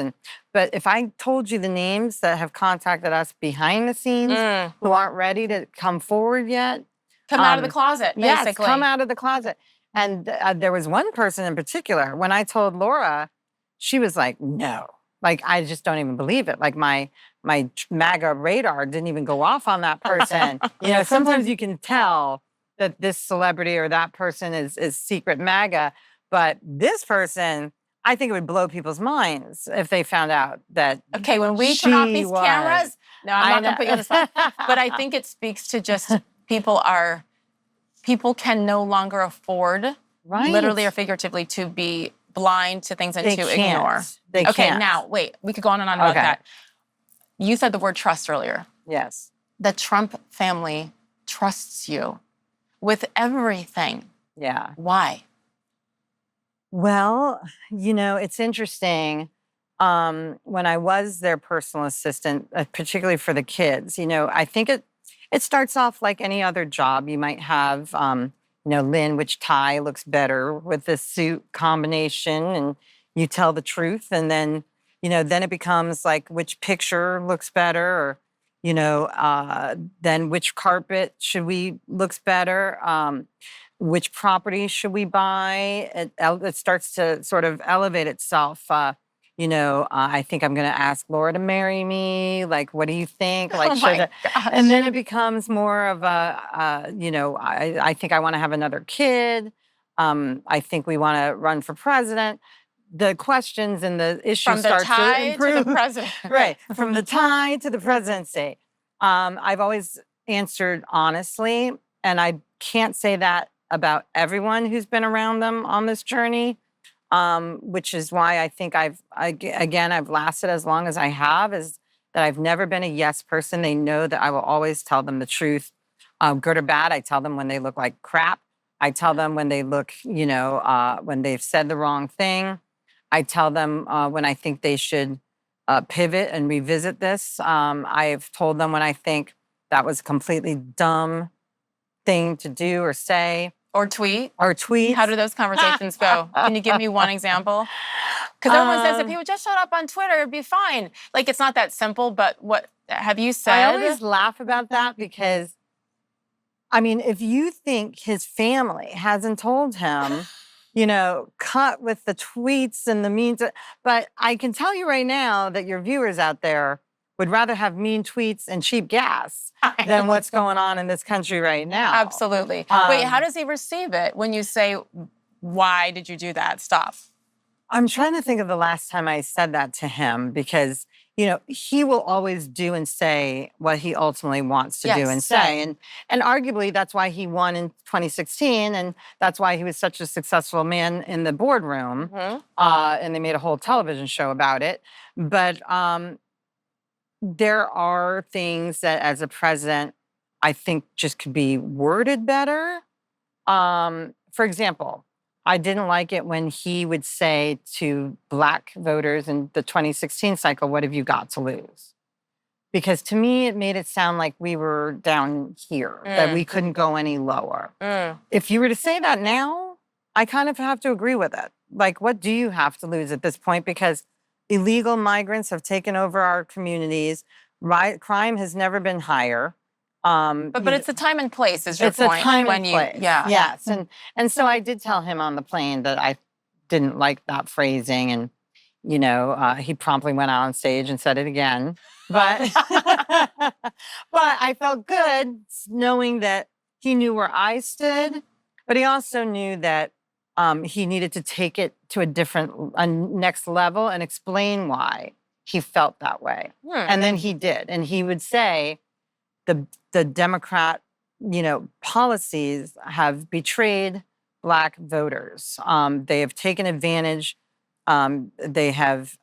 But if I told you the names that have contacted us behind the scenes who aren't ready to come forward yet.
Come out of the closet, basically.
Yes, come out of the closet. And there was one person in particular, when I told Laura, she was like, no. I just don't even believe it. My MAGA radar didn't even go off on that person. Sometimes you can tell that this celebrity or that person is secret MAGA. But this person, I think it would blow people's minds if they found out that
okay, when we turn off these cameras, no, I'm not going to put you on the spot. But I think it speaks to just people can no longer afford, literally or figuratively, to be blind to things and to ignore.
They can't.
Now, wait, we could go on and on about that. You said the word trust earlier.
Yes.
The Trump family trusts you with everything.
Yeah.
Why?
Well, it's interesting. When I was their personal assistant, particularly for the kids, I think it starts off like any other job. You might have, Lynne, which tie looks better with this suit combination, and you tell the truth. And then, then it becomes like which picture looks better, or, then which carpet looks better, which property should we buy. It starts to sort of elevate itself. I think I'm going to ask Laura to marry me. What do you think? And then it becomes more of I think I want to have another kid. I think we want to run for president. The questions and the issues start to improve.
To the president.
Right. From the tie to the presidency. I've always answered honestly, and I can't say that about everyone who's been around them on this journey. Which is why I think I've lasted as long as I have, is that I've never been a yes person. They know that I will always tell them the truth, good or bad. I tell them when they look like crap. I tell them when they look, when they've said the wrong thing. I tell them when I think they should pivot and revisit this. I've told them when I think that was a completely dumb thing to do or say.
Or tweet.
How
do those conversations go? Can you give me one example? Because everyone says if people just showed up on Twitter, it'd be fine. It's not that simple, but what have you said?
I always laugh about that because, if you think his family hasn't told him cut with the tweets and the means. But I can tell you right now that your viewers out there would rather have mean tweets and cheap gas than what's going on in this country right now.
Absolutely. Wait, how does he receive it when you say, why did you do that? Stop.
I'm trying to think of the last time I said that to him because, he will always do and say what he ultimately wants to do and say. And arguably that's why he won in 2016. And that's why he was such a successful man in the boardroom. And they made a whole television show about it. But there are things that as a president, I think just could be worded better. For example, I didn't like it when he would say to Black voters in the 2016 cycle, what have you got to lose? Because to me, it made it sound like we were down here, that we couldn't go any lower. If you were to say that now, I kind of have to agree with it. Like, what do you have to lose at this point? Because illegal migrants have taken over our communities. Crime has never been higher.
But it's a time and place, is your point.
It's a time and place.
Yeah.
Yes. And so I did tell him on the plane that I didn't like that phrasing. And, he promptly went out on stage and said it again. But, but I felt good knowing that he knew where I stood. But he also knew that he needed to take it to a next level and explain why he felt that way. And then he did. And he would say, the Democrat, policies have betrayed Black voters. They have taken advantage. They have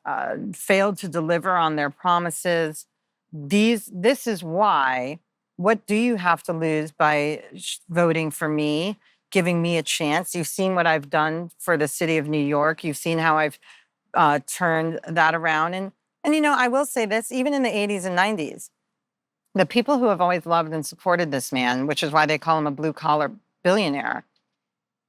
failed to deliver on their promises. This is why. What do you have to lose by voting for me, giving me a chance? You've seen what I've done for the city of New York. You've seen how I've turned that around. And I will say this, even in the 80s and 90s, the people who have always loved and supported this man, which is why they call him a blue-collar billionaire,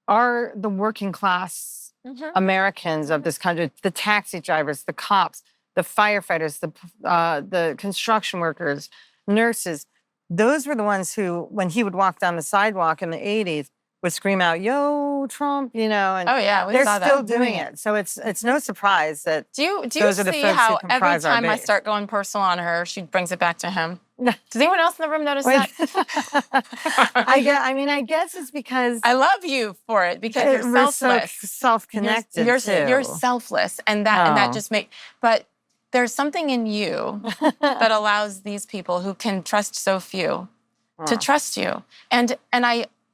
are the working class Americans of this country, the taxi drivers, the cops, the firefighters, the construction workers, nurses. Those were the ones who, when he would walk down the sidewalk in the 80s, would scream out, "Yo, Trump!" And
oh yeah,
they're still doing it. So it's no surprise that
do you
those are the
see
folks
how
who comprise
every time
our
I
base.
start going personal on her, she brings it back to him? Does anyone else in the room notice that?
I guess it's because
I love you for it because you're selfless,
so self-connected.
You're selfless, and that just But there's something in you that allows these people who can trust so few to trust you, and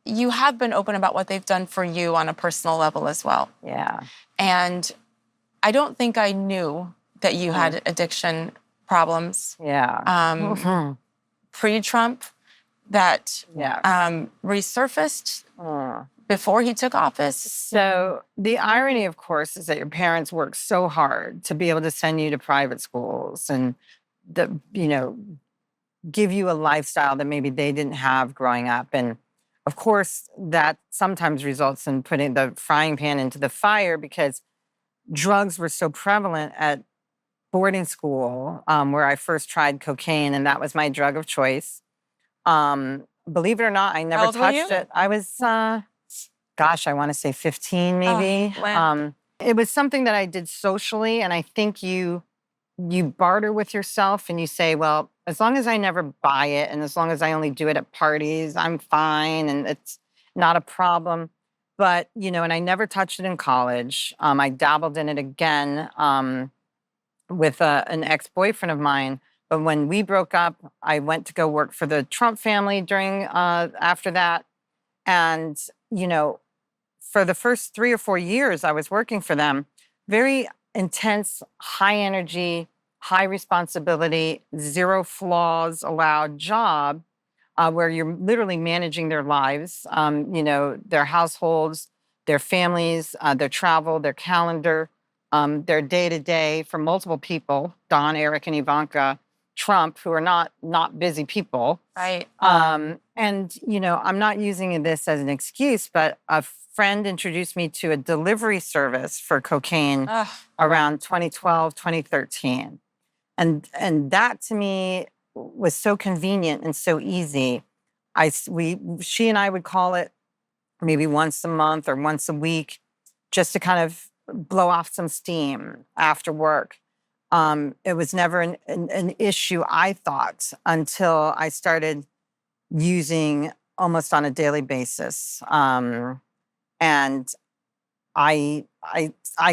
you have been open about what they've done for you on a personal level as well.
Yeah,
and I don't think I knew that you had addiction problems.
Yeah.
Pre-Trump that resurfaced before he took office.
So the irony, of course, is that your parents worked so hard to be able to send you to private schools and give you a lifestyle that maybe they didn't have growing up. And of course, that sometimes results in putting the frying pan into the fire because drugs were so prevalent at boarding school where I first tried cocaine, and that was my drug of choice. Believe it or not, I never touched it. I was, I want to say 15 maybe. It was something that I did socially, and I think you barter with yourself and you say, well, as long as I never buy it and as long as I only do it at parties, I'm fine and it's not a problem. But, and I never touched it in college. I dabbled in it again with an ex-boyfriend of mine. But when we broke up, I went to go work for the Trump family after that. And, for the first 3 or 4 years I was working for them, very intense, high energy, high responsibility, zero flaws allowed job where you're literally managing their lives, their households, their families, their travel, their calendar, their day-to-day for multiple people, Don, Eric, and Ivanka Trump, who are not busy people.
Right.
And, I'm not using this as an excuse, but a friend introduced me to a delivery service for cocaine around 2012, 2013. And that to me was so convenient and so easy. She and I would call it maybe once a month or once a week. just to kind of blow off some steam after work. It was never an issue, I thought, until I started using almost on a daily basis. And I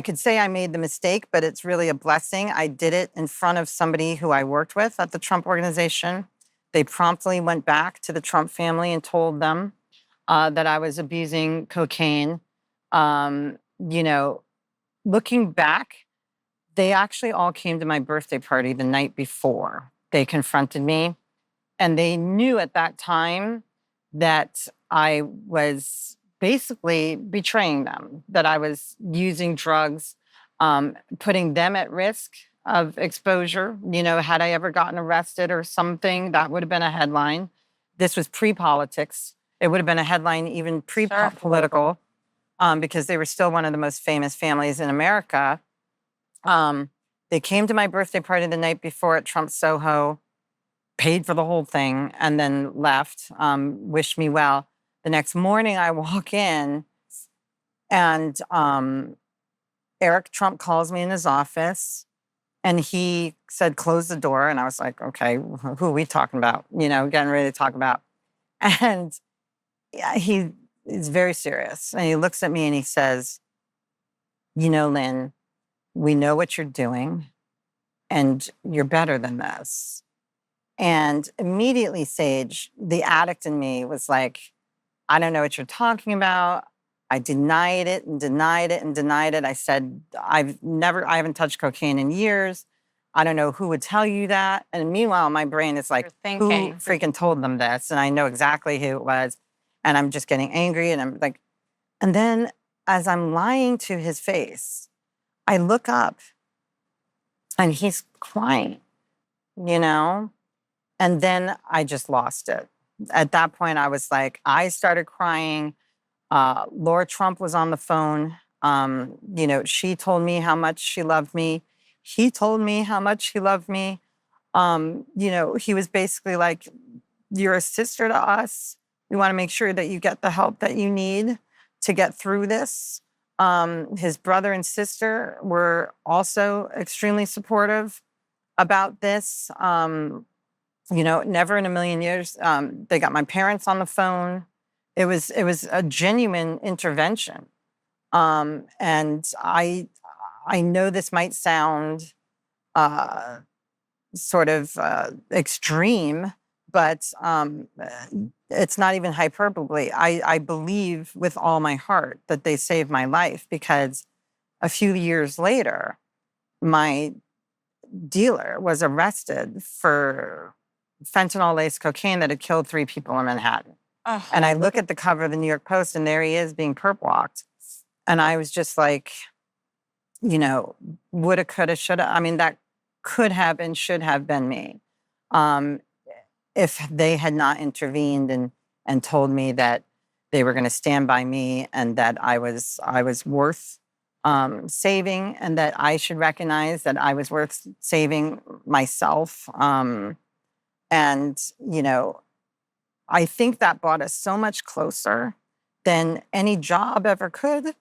could say I made the mistake, but it's really a blessing. I did it in front of somebody who I worked with at the Trump organization. They promptly went back to the Trump family and told them that I was abusing cocaine. You know, looking back, they actually all came to my birthday party the night before. They confronted me, and they knew at that time that I was basically betraying them, that I was using drugs, putting them at risk of exposure. You know, had I ever gotten arrested or something, that would have been a headline. This was pre-politics. It would have been a headline even pre-political, because they were still one of the most famous families in America. They came to my birthday party the night before at Trump Soho, paid for the whole thing, and then left, wished me well. The next morning I walk in and Eric Trump calls me in his office and he said, close the door. And I was like, okay, who are we talking about? You know, getting ready to talk about. And he is very serious. And he looks at me and he says, you know, Lynne, we know what you're doing and you're better than this. And immediately, Sage, the addict in me was like, I don't know what you're talking about. I denied it and denied it and denied it. I said, I haven't touched cocaine in years. I don't know who would tell you that. And meanwhile, my brain is like, who freaking told them this? And I know exactly who it was. And I'm just getting angry. And I'm like, and then as I'm lying to his face, I look up and he's crying, you know? And then I just lost it. At that point, I was like, I started crying. Laura Trump was on the phone. You know, she told me how much she loved me. He told me how much he loved me. You know, he was basically like, you're a sister to us. We want to make sure that you get the help that you need to get through this. His brother and sister were also extremely supportive about this. You know, never in a million years. They got my parents on the phone. It was a genuine intervention. And I know this might sound sort of extreme, but it's not even hyperbole. I believe with all my heart that they saved my life, because a few years later, my dealer was arrested for fentanyl-laced cocaine that had killed 3 people in Manhattan. Oh. And I look at the cover of the New York Post, and there he is being perp walked. And I was just like, you know, woulda, coulda, shoulda. I mean, that could have and should have been me, if they had not intervened and told me that they were going to stand by me and that I was worth saving, and that I should recognize that I was worth saving myself. And, you know, I think that brought us so much closer than any job ever could.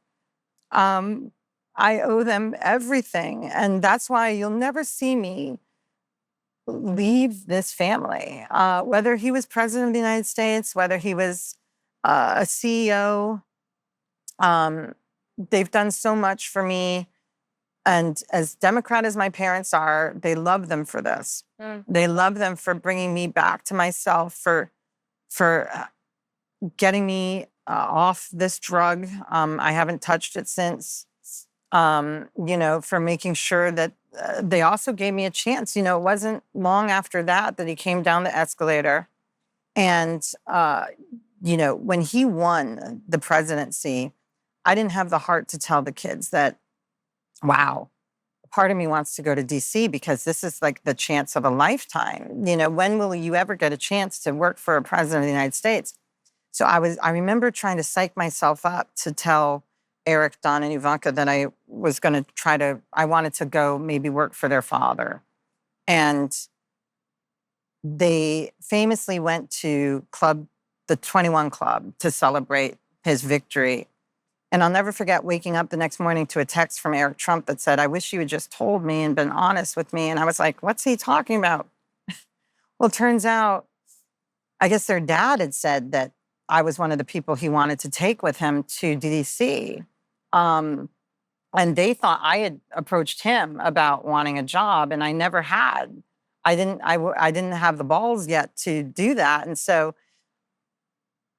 I owe them everything. And that's why you'll never see me leave this family. Whether he was president of the United States, whether he was a CEO, they've done so much for me. And as Democrat as my parents are, they love them for this. They love them for bringing me back to myself, for getting me off this drug. I haven't touched it since. You know, for making sure that they also gave me a chance. You know, it wasn't long after that he came down the escalator. And, you know, when he won the presidency, I didn't have the heart to tell the kids that, wow, part of me wants to go to DC because this is like the chance of a lifetime. You know, when will you ever get a chance to work for a president of the United States? So I remember trying to psych myself up to tell Eric, Don, and Ivanka that I was going to I wanted to go maybe work for their father. And they famously went to the 21 Club to celebrate his victory. And I'll never forget waking up the next morning to a text from Eric Trump that said, "I wish you had just told me and been honest with me." And I was like, what's he talking about? Well, it turns out, I guess their dad had said that I was one of the people he wanted to take with him to DC. Um, and they thought I had approached him about wanting a job, and I never had. I didn't have the balls yet to do that. And so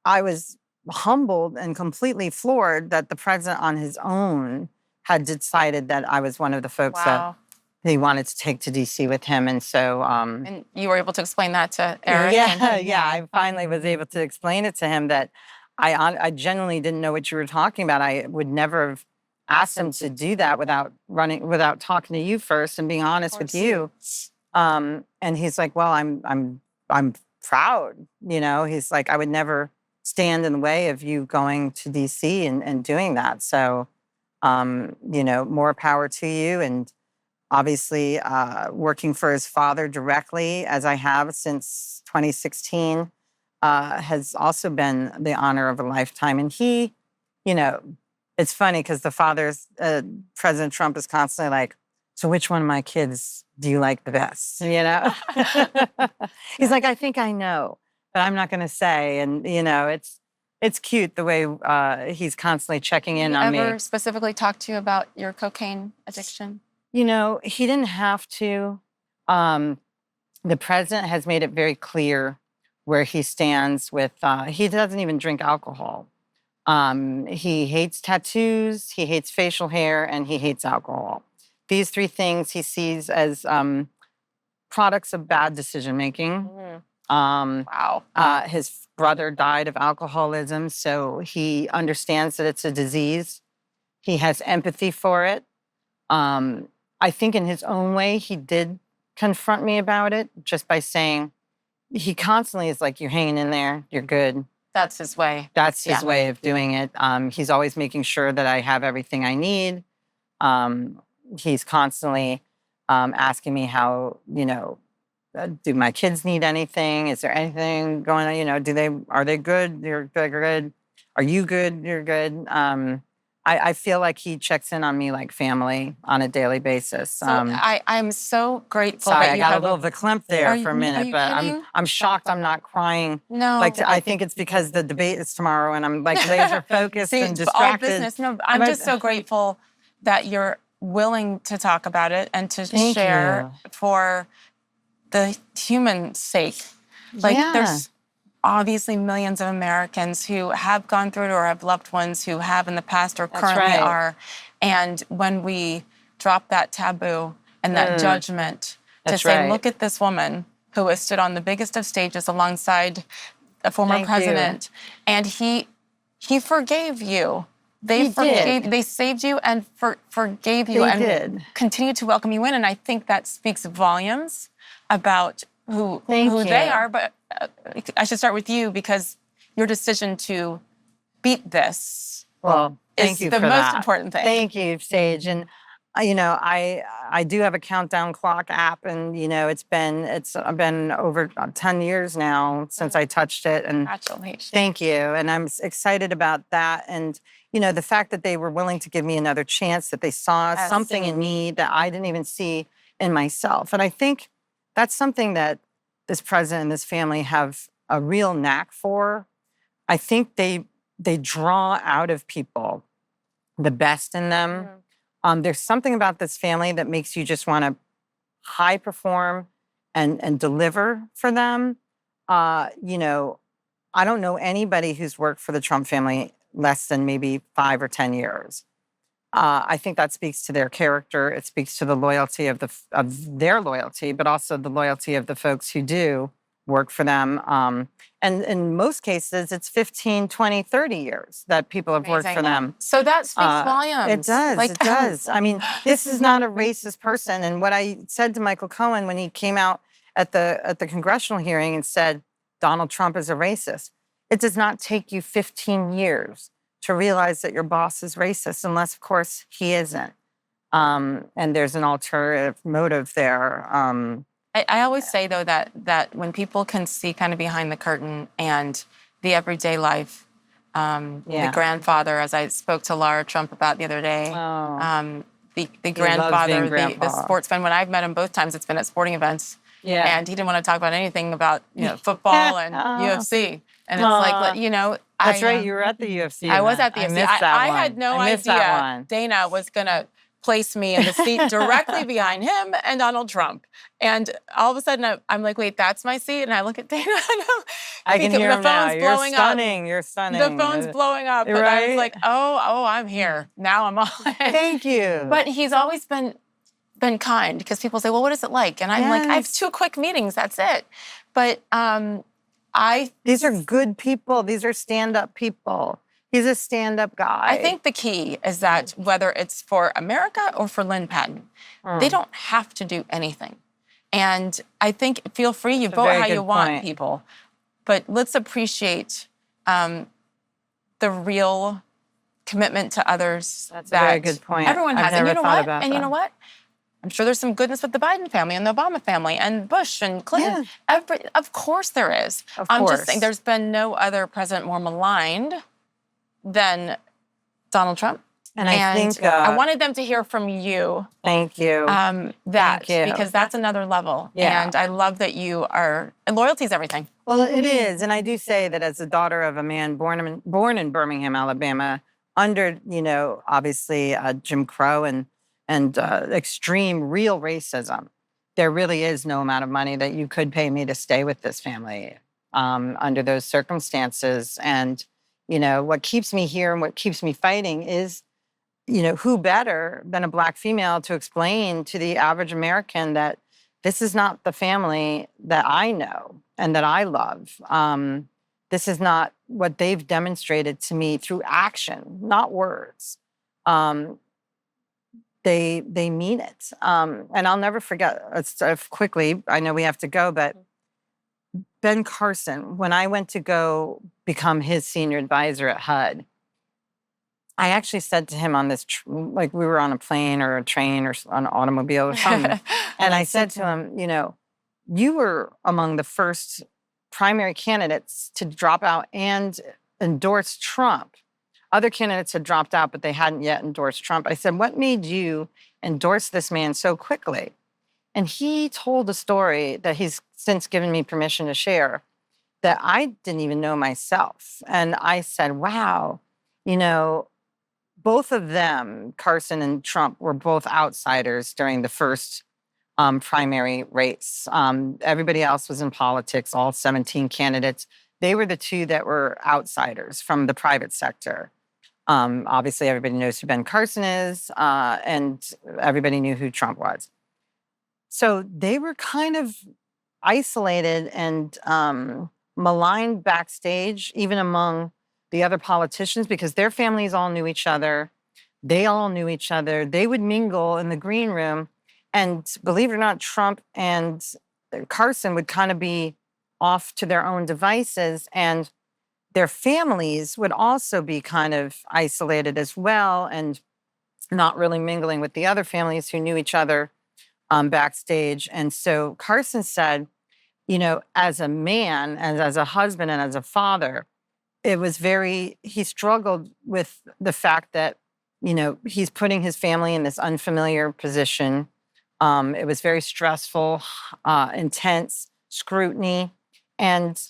I was humbled and completely floored that the president on his own had decided that I was one of the folks that he wanted to take to DC with him. And so
and you were able to explain that to Eric?
Yeah, I finally was able to explain it to him that I genuinely didn't know what you were talking about. I would never have asked him to do that without talking to you first and being honest with you. And he's like, well, I'm proud, he's like, I would never stand in the way of you going to DC and doing that. So, more power to you. And obviously, working for his father directly, as I have since 2016, has also been the honor of a lifetime. And he, it's funny because the father's, President Trump is constantly like, so which one of my kids do you like the best? He's like, I think I know, but I'm not going to say. And, it's cute the way he's constantly checking in on me.
Ever specifically talk to you about your cocaine addiction?
He didn't have to. The president has made it very clear where he stands with, he doesn't even drink alcohol. He hates tattoos, he hates facial hair, and he hates alcohol. These three things he sees as products of bad decision-making. His brother died of alcoholism, so he understands that it's a disease. He has empathy for it. I think in his own way, he did confront me about it just by saying, he constantly is like, you're hanging in there, you're good.
That's his way.
That's his way of doing it. He's always making sure that I have everything I need. He's constantly asking me how, do my kids need anything? Is there anything going on? Are they good? They're good. Are you good? You're good. I feel like he checks in on me like family on a daily basis.
So I'm so grateful.
Sorry,
that you
I got
have
a little verklempt there for a minute, but
kidding?
I'm shocked I'm not crying.
No,
I think it's because the debate is tomorrow and I'm like laser focused and distracted.
All business. No, I'm just so grateful that you're willing to talk about it and to share for the human sake. There's obviously millions of Americans who have gone through it or have loved ones who have in the past or currently are. And when we drop that taboo and that judgment to say, look at this woman who has stood on the biggest of stages alongside a former president, and he forgave you. They saved you and forgave you and continued to welcome you in. And I think that speaks volumes about who they are. But I should start with you because your decision to beat this is the most important thing.
Thank you, Sage. And I do have a countdown clock app, and it's been over 10 years now since I touched it. And
congratulations.
Thank you. And I'm excited about that. And the fact that they were willing to give me another chance, that they saw something in me that I didn't even see in myself. And I think that's something that this president and this family have a real knack for. I think they draw out of people the best in them. There's something about this family that makes you just want to high perform and deliver for them. I don't know anybody who's worked for the Trump family less than maybe 5 or 10 years. I think that speaks to their character. It speaks to the loyalty of their loyalty, but also the loyalty of the folks who do work for them. And in most cases, it's 15, 20, 30 years that people have worked for them.
So that speaks volumes.
It does, it does. I mean, this is not a racist person. And what I said to Michael Cohen when he came out at the congressional hearing and said, Donald Trump is a racist, it does not take you 15 years to realize that your boss is racist, unless, of course, he isn't. And there's an alternative motive there.
I always say, though, that when people can see kind of behind the curtain and the everyday life The grandfather, as I spoke to Laura Trump about the other day. The grandfather, the sports fan. When I've met him both times, it's been at sporting events. Yeah. And he didn't want to talk about anything about football and UFC. And it's like,
That's right. You were at the UFC.
I was at the UFC. I had no idea Dana was going to place me in the seat directly behind him and Donald Trump. And all of a sudden, I'm like, wait, that's my seat? And I look at Dana and
I can hear him now. You're stunning. You're stunning.
The phone's blowing up. But I was like, oh, I'm here. Now I'm on.
Thank you.
But he's always been kind, because people say, well, what is it like? And I'm like, I have 2 quick meetings. That's it. But
these are good people. These are stand-up people. He's a stand-up guy.
I think the key is that whether it's for America or for Lynne Patton, they don't have to do anything. And I think, feel free, you vote how you want, people. But let's appreciate the real commitment to others.
That's a very good point.
Everyone has.
And you know what?
You know what? I'm sure there's some goodness with the Biden family and the Obama family and Bush and Clinton. Yeah. Of course there is. I'm just saying there's been no other president more maligned than Donald Trump.
And I think
I wanted them to hear from you.
Thank you.
Because that's another level. Yeah. And I love that you are, and loyalty is everything.
Well, it is. And I do say that as the daughter of a man born in Birmingham, Alabama, under, obviously Jim Crow and extreme real racism, there really is no amount of money that you could pay me to stay with this family under those circumstances. And, what keeps me here and what keeps me fighting is, who better than a Black female to explain to the average American that this is not the family that I know and that I love. This is not what they've demonstrated to me through action, not words. They mean it. And I'll never forget, quickly, I know we have to go, but Ben Carson, when I went to go become his senior advisor at HUD, I actually said to him on this, we were on a plane or a train or an automobile or something. And I said to him, you were among the first primary candidates to drop out and endorse Trump. Other candidates had dropped out, but they hadn't yet endorsed Trump. I said, what made you endorse this man so quickly? And he told a story that he's since given me permission to share that I didn't even know myself. And I said, wow, both of them, Carson and Trump, were both outsiders during the first primary race. Everybody else was in politics, all 17 candidates. They were the 2 that were outsiders from the private sector. Obviously, everybody knows who Ben Carson is, and everybody knew who Trump was. So they were kind of isolated and maligned backstage, even among the other politicians, because their families all knew each other. They all knew each other. They would mingle in the green room. And believe it or not, Trump and Carson would kind of be off to their own devices. And their families would also be kind of isolated as well and not really mingling with the other families who knew each other backstage. And so Carson said, as a man and as a husband and as a father, he struggled with the fact that, he's putting his family in this unfamiliar position. It was very stressful, intense scrutiny. And,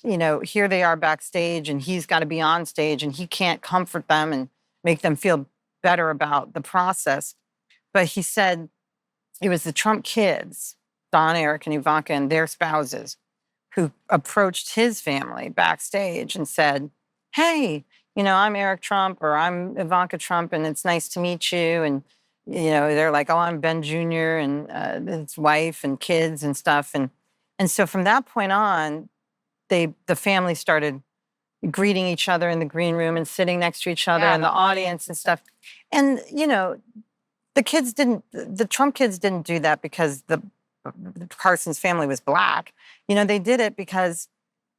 here they are backstage and he's got to be on stage and he can't comfort them and make them feel better about the process. But he said it was the Trump kids, Don, Eric, and Ivanka and their spouses, who approached his family backstage and said, hey, I'm Eric Trump or I'm Ivanka Trump and it's nice to meet you. And, they're like, oh, I'm Ben Jr. and his wife and kids and stuff. And so from that point on, the family started greeting each other in the green room and sitting next to each other in the audience and stuff. And, the Trump kids didn't do that because Carson's family was Black. They did it because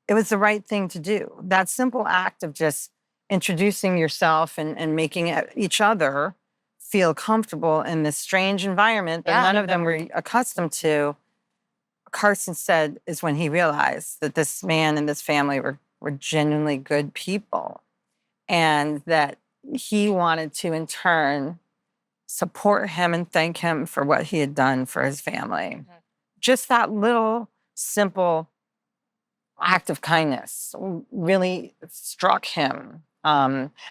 it was the right thing to do. That simple act of just introducing yourself and making each other feel comfortable in this strange environment that none of them were accustomed to, Carson said, is when he realized that this man and this family were genuinely good people. and that he wanted to, in turn, support him and thank him for what he had done for his family. Mm-hmm. Just that little simple act of kindness really struck him,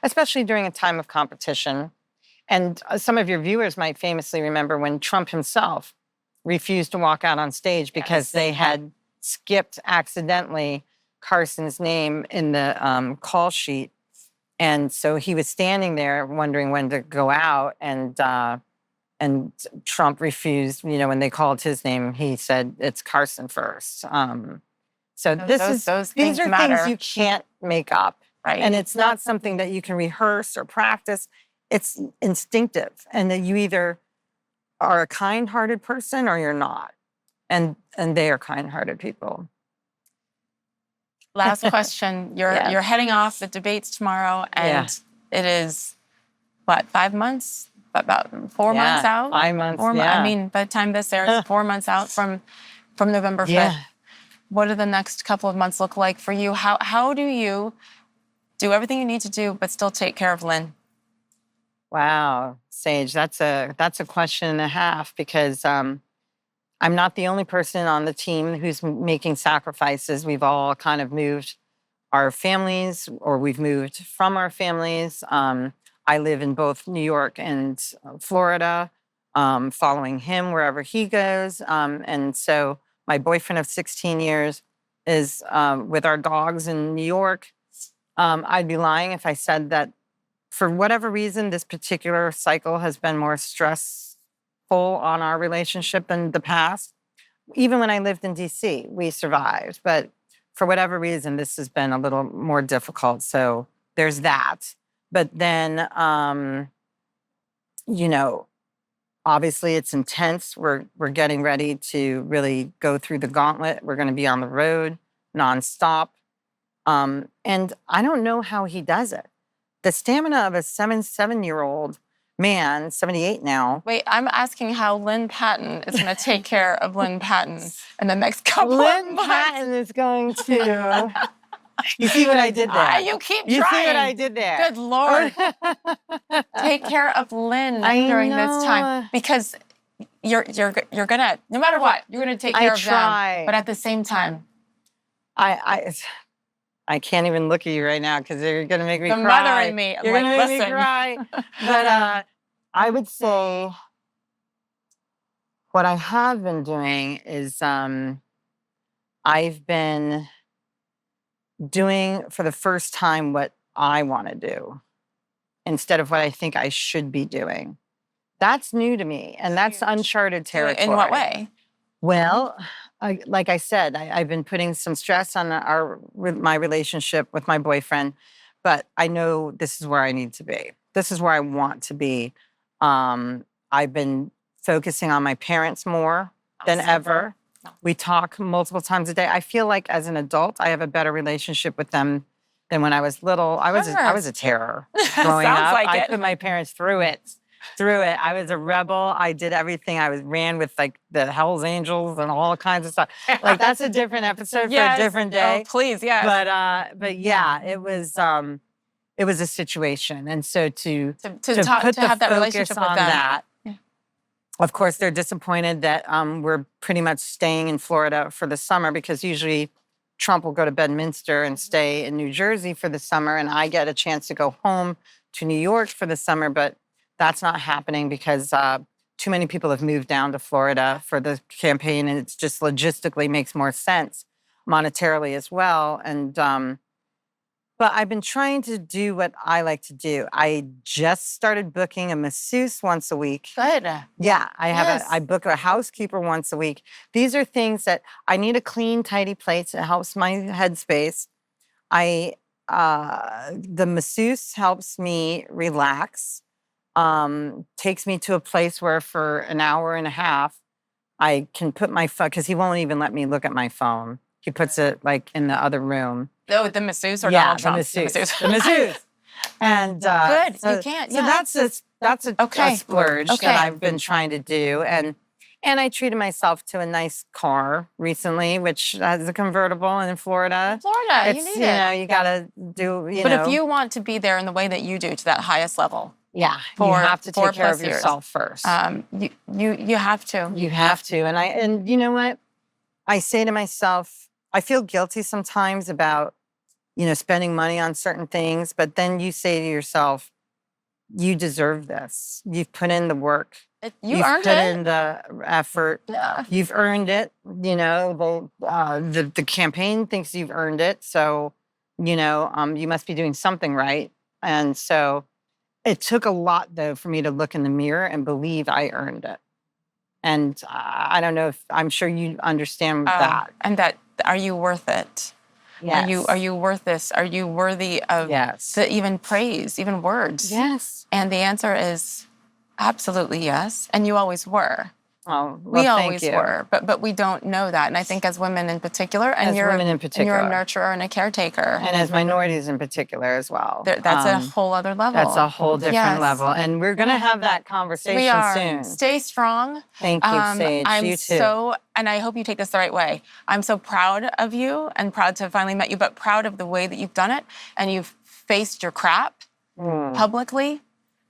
especially during a time of competition. And some of your viewers might famously remember when Trump himself refused to walk out on stage because they had skipped accidentally Carson's name in the call sheet. And so he was standing there wondering when to go out, and Trump refused. When they called his name, he said, "It's Carson first." So these are things you can't make up, right? And it's not something that you can rehearse or practice. It's instinctive, and that you either are a kind-hearted person or you're not, and they are kind-hearted people.
Last question. You're heading off the debates tomorrow, and it is what, 5 months? About 4 months out?
5 months.
I mean, by the time this airs, 4 months out from November 5th. Yeah. What do the next couple of months look like for you? How do you do everything you need to do but still take care of Lynne?
Wow, Sage, that's a question and a half, because I'm not the only person on the team who's making sacrifices. We've all kind of moved our families, or we've moved from our families. I live in both New York and Florida, following him wherever he goes. And so my boyfriend of 16 years is with our dogs in New York. I'd be lying if I said that for whatever reason, this particular cycle has been more stressful on our relationship than the past. Even when I lived in DC, we survived. But for whatever reason, this has been a little more difficult. So there's that. But then, obviously it's intense. We're getting ready to really go through the gauntlet. We're going to be on the road nonstop. And I don't know how he does it. The stamina of a 7-year-old man, 78 now.
Wait, I'm asking how Lynne Patton is going to take care of Lynne Patton in the next couple of months.
Lynne Patton is going to... You see what I did there?
You keep trying.
You see what I did there?
Good Lord. Take care of Lynne during this time, because you're gonna, no matter what, you're gonna take care of them. But at the same time,
I can't even look at you right now because you're gonna make me cry.
The mother in me,
you're gonna make me cry. But I would say what I have been doing is I've been doing for the first time what I want to do instead of what I think I should be doing. That's new to me, and that's uncharted territory.
In what way?
Well, like I said, I've been putting some stress on my relationship with my boyfriend, but I know this is where I need to be. This is where I want to be. I've been focusing on my parents more than ever. We talk multiple times a day. I feel like as an adult, I have a better relationship with them than when I was little. I was a terror growing up. I put my parents through it. I was a rebel. I did everything. I ran with like the Hell's Angels and all kinds of stuff. Like that's a different episode for a different day.
Oh, please, yeah.
But yeah, it was a situation, and so to put the
have that
focus
relationship
on
with them.
that. Of course, they're disappointed that we're pretty much staying in Florida for the summer, because usually Trump will go to Bedminster and stay in New Jersey for the summer, and I get a chance to go home to New York for the summer, but that's not happening because too many people have moved down to Florida for the campaign, and it's just logistically makes more sense monetarily as well. And but I've been trying to do what I like to do. I just started booking a masseuse once a week.
Good.
Yeah, I book a housekeeper once a week. These are things that I need a clean, tidy place. It helps my headspace. The masseuse helps me relax. Takes me to a place where for an hour and a half, I can put my phone, because he won't even let me look at my phone. He puts it like in the other room.
Oh, the masseuse or Donald Trump?
The masseuse. And
good.
So,
you can't.
So that's a splurge that I've been trying to do, and And I treated myself to a nice car recently, which has a convertible. And in Florida,
you need it.
You gotta do,
But if you want to be there in the way that you do to that highest level,
you have to take care of yourself first.
You have to.
You have to. And you know what? I say to myself, I feel guilty sometimes about, spending money on certain things, but then you say to yourself, you deserve this. You've put in the work.
You've
put in the effort.
Yeah.
You've earned it. The campaign thinks you've earned it. So, you must be doing something right. And so it took a lot, though, for me to look in the mirror and believe I earned it. And I don't know I'm sure you understand that.
And are you worth it?
Yes.
Are you worth this? Are you worthy of even praise, even words?
Yes.
And the answer is absolutely yes. And you always were.
Oh, well,
we always were, but we don't know that. And I think as women in particular, and you're a nurturer and a caretaker.
And as minorities in particular as well.
That's a whole other level.
That's a whole different level. And we're going to have that conversation soon.
Stay strong.
Thank you, Sage. You too.
And I hope you take this the right way. I'm so proud of you and proud to have finally met you, but proud of the way that you've done it. And you've faced your crap publicly.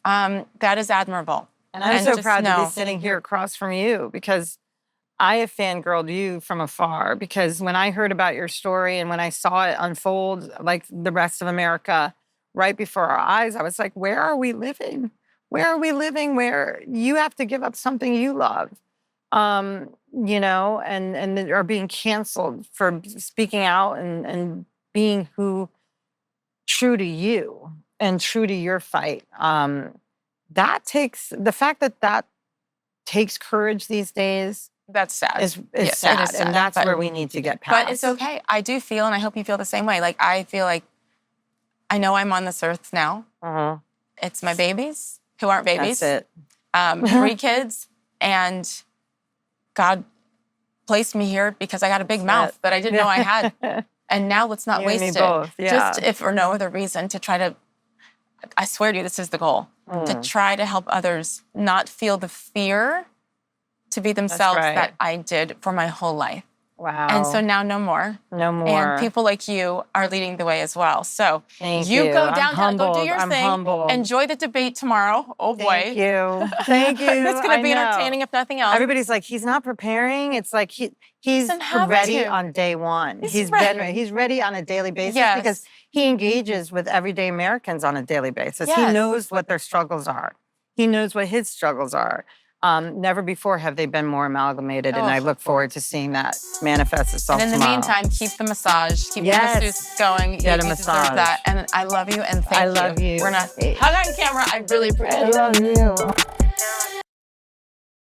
That is admirable.
And I'm so proud to be sitting here across from you because I have fangirled you from afar because when I heard about your story and when I saw it unfold like the rest of America right before our eyes, I was like, where are we living? Where are we living where you have to give up something you love, and are being canceled for speaking out and being true to you and true to your fight. That takes courage these days.
That's sad.
Is sad. It is sad. And that's where we need to get past.
But it's okay. I do feel, and I hope you feel the same way. Like, I feel like I know I'm on this earth now. It's my babies who aren't babies.
That's it.
3 kids. And God placed me here because I got a big mouth that I didn't know I had. And now let's not waste it.
Both. Yeah.
Just if for no other reason to try to, I swear to you, this is the goal. To try to help others not feel the fear to be themselves that I did for my whole life.
Wow.
And so now no more.
No more.
And people like you are leading the way as well. So
Thank
you
you.
Go downtown,
go
do your thing.
Humbled.
Enjoy the debate tomorrow. Oh boy.
Thank you. Thank you.
It's going to be entertaining if nothing else.
Everybody's like, he's not preparing. It's like he's ready on day one. He's ready on a daily basis because he engages with everyday Americans on a daily basis. He knows what their struggles are. He knows what his struggles are. Never before have they been more amalgamated, and I look forward to seeing that manifest itself
tomorrow. And in the meantime, keep the massage. Keep the masseuse going.
Get a
massage. Deserve that. And I love you, and thank you.
I love you.
We're not hug on camera. I really appreciate it.
I love you.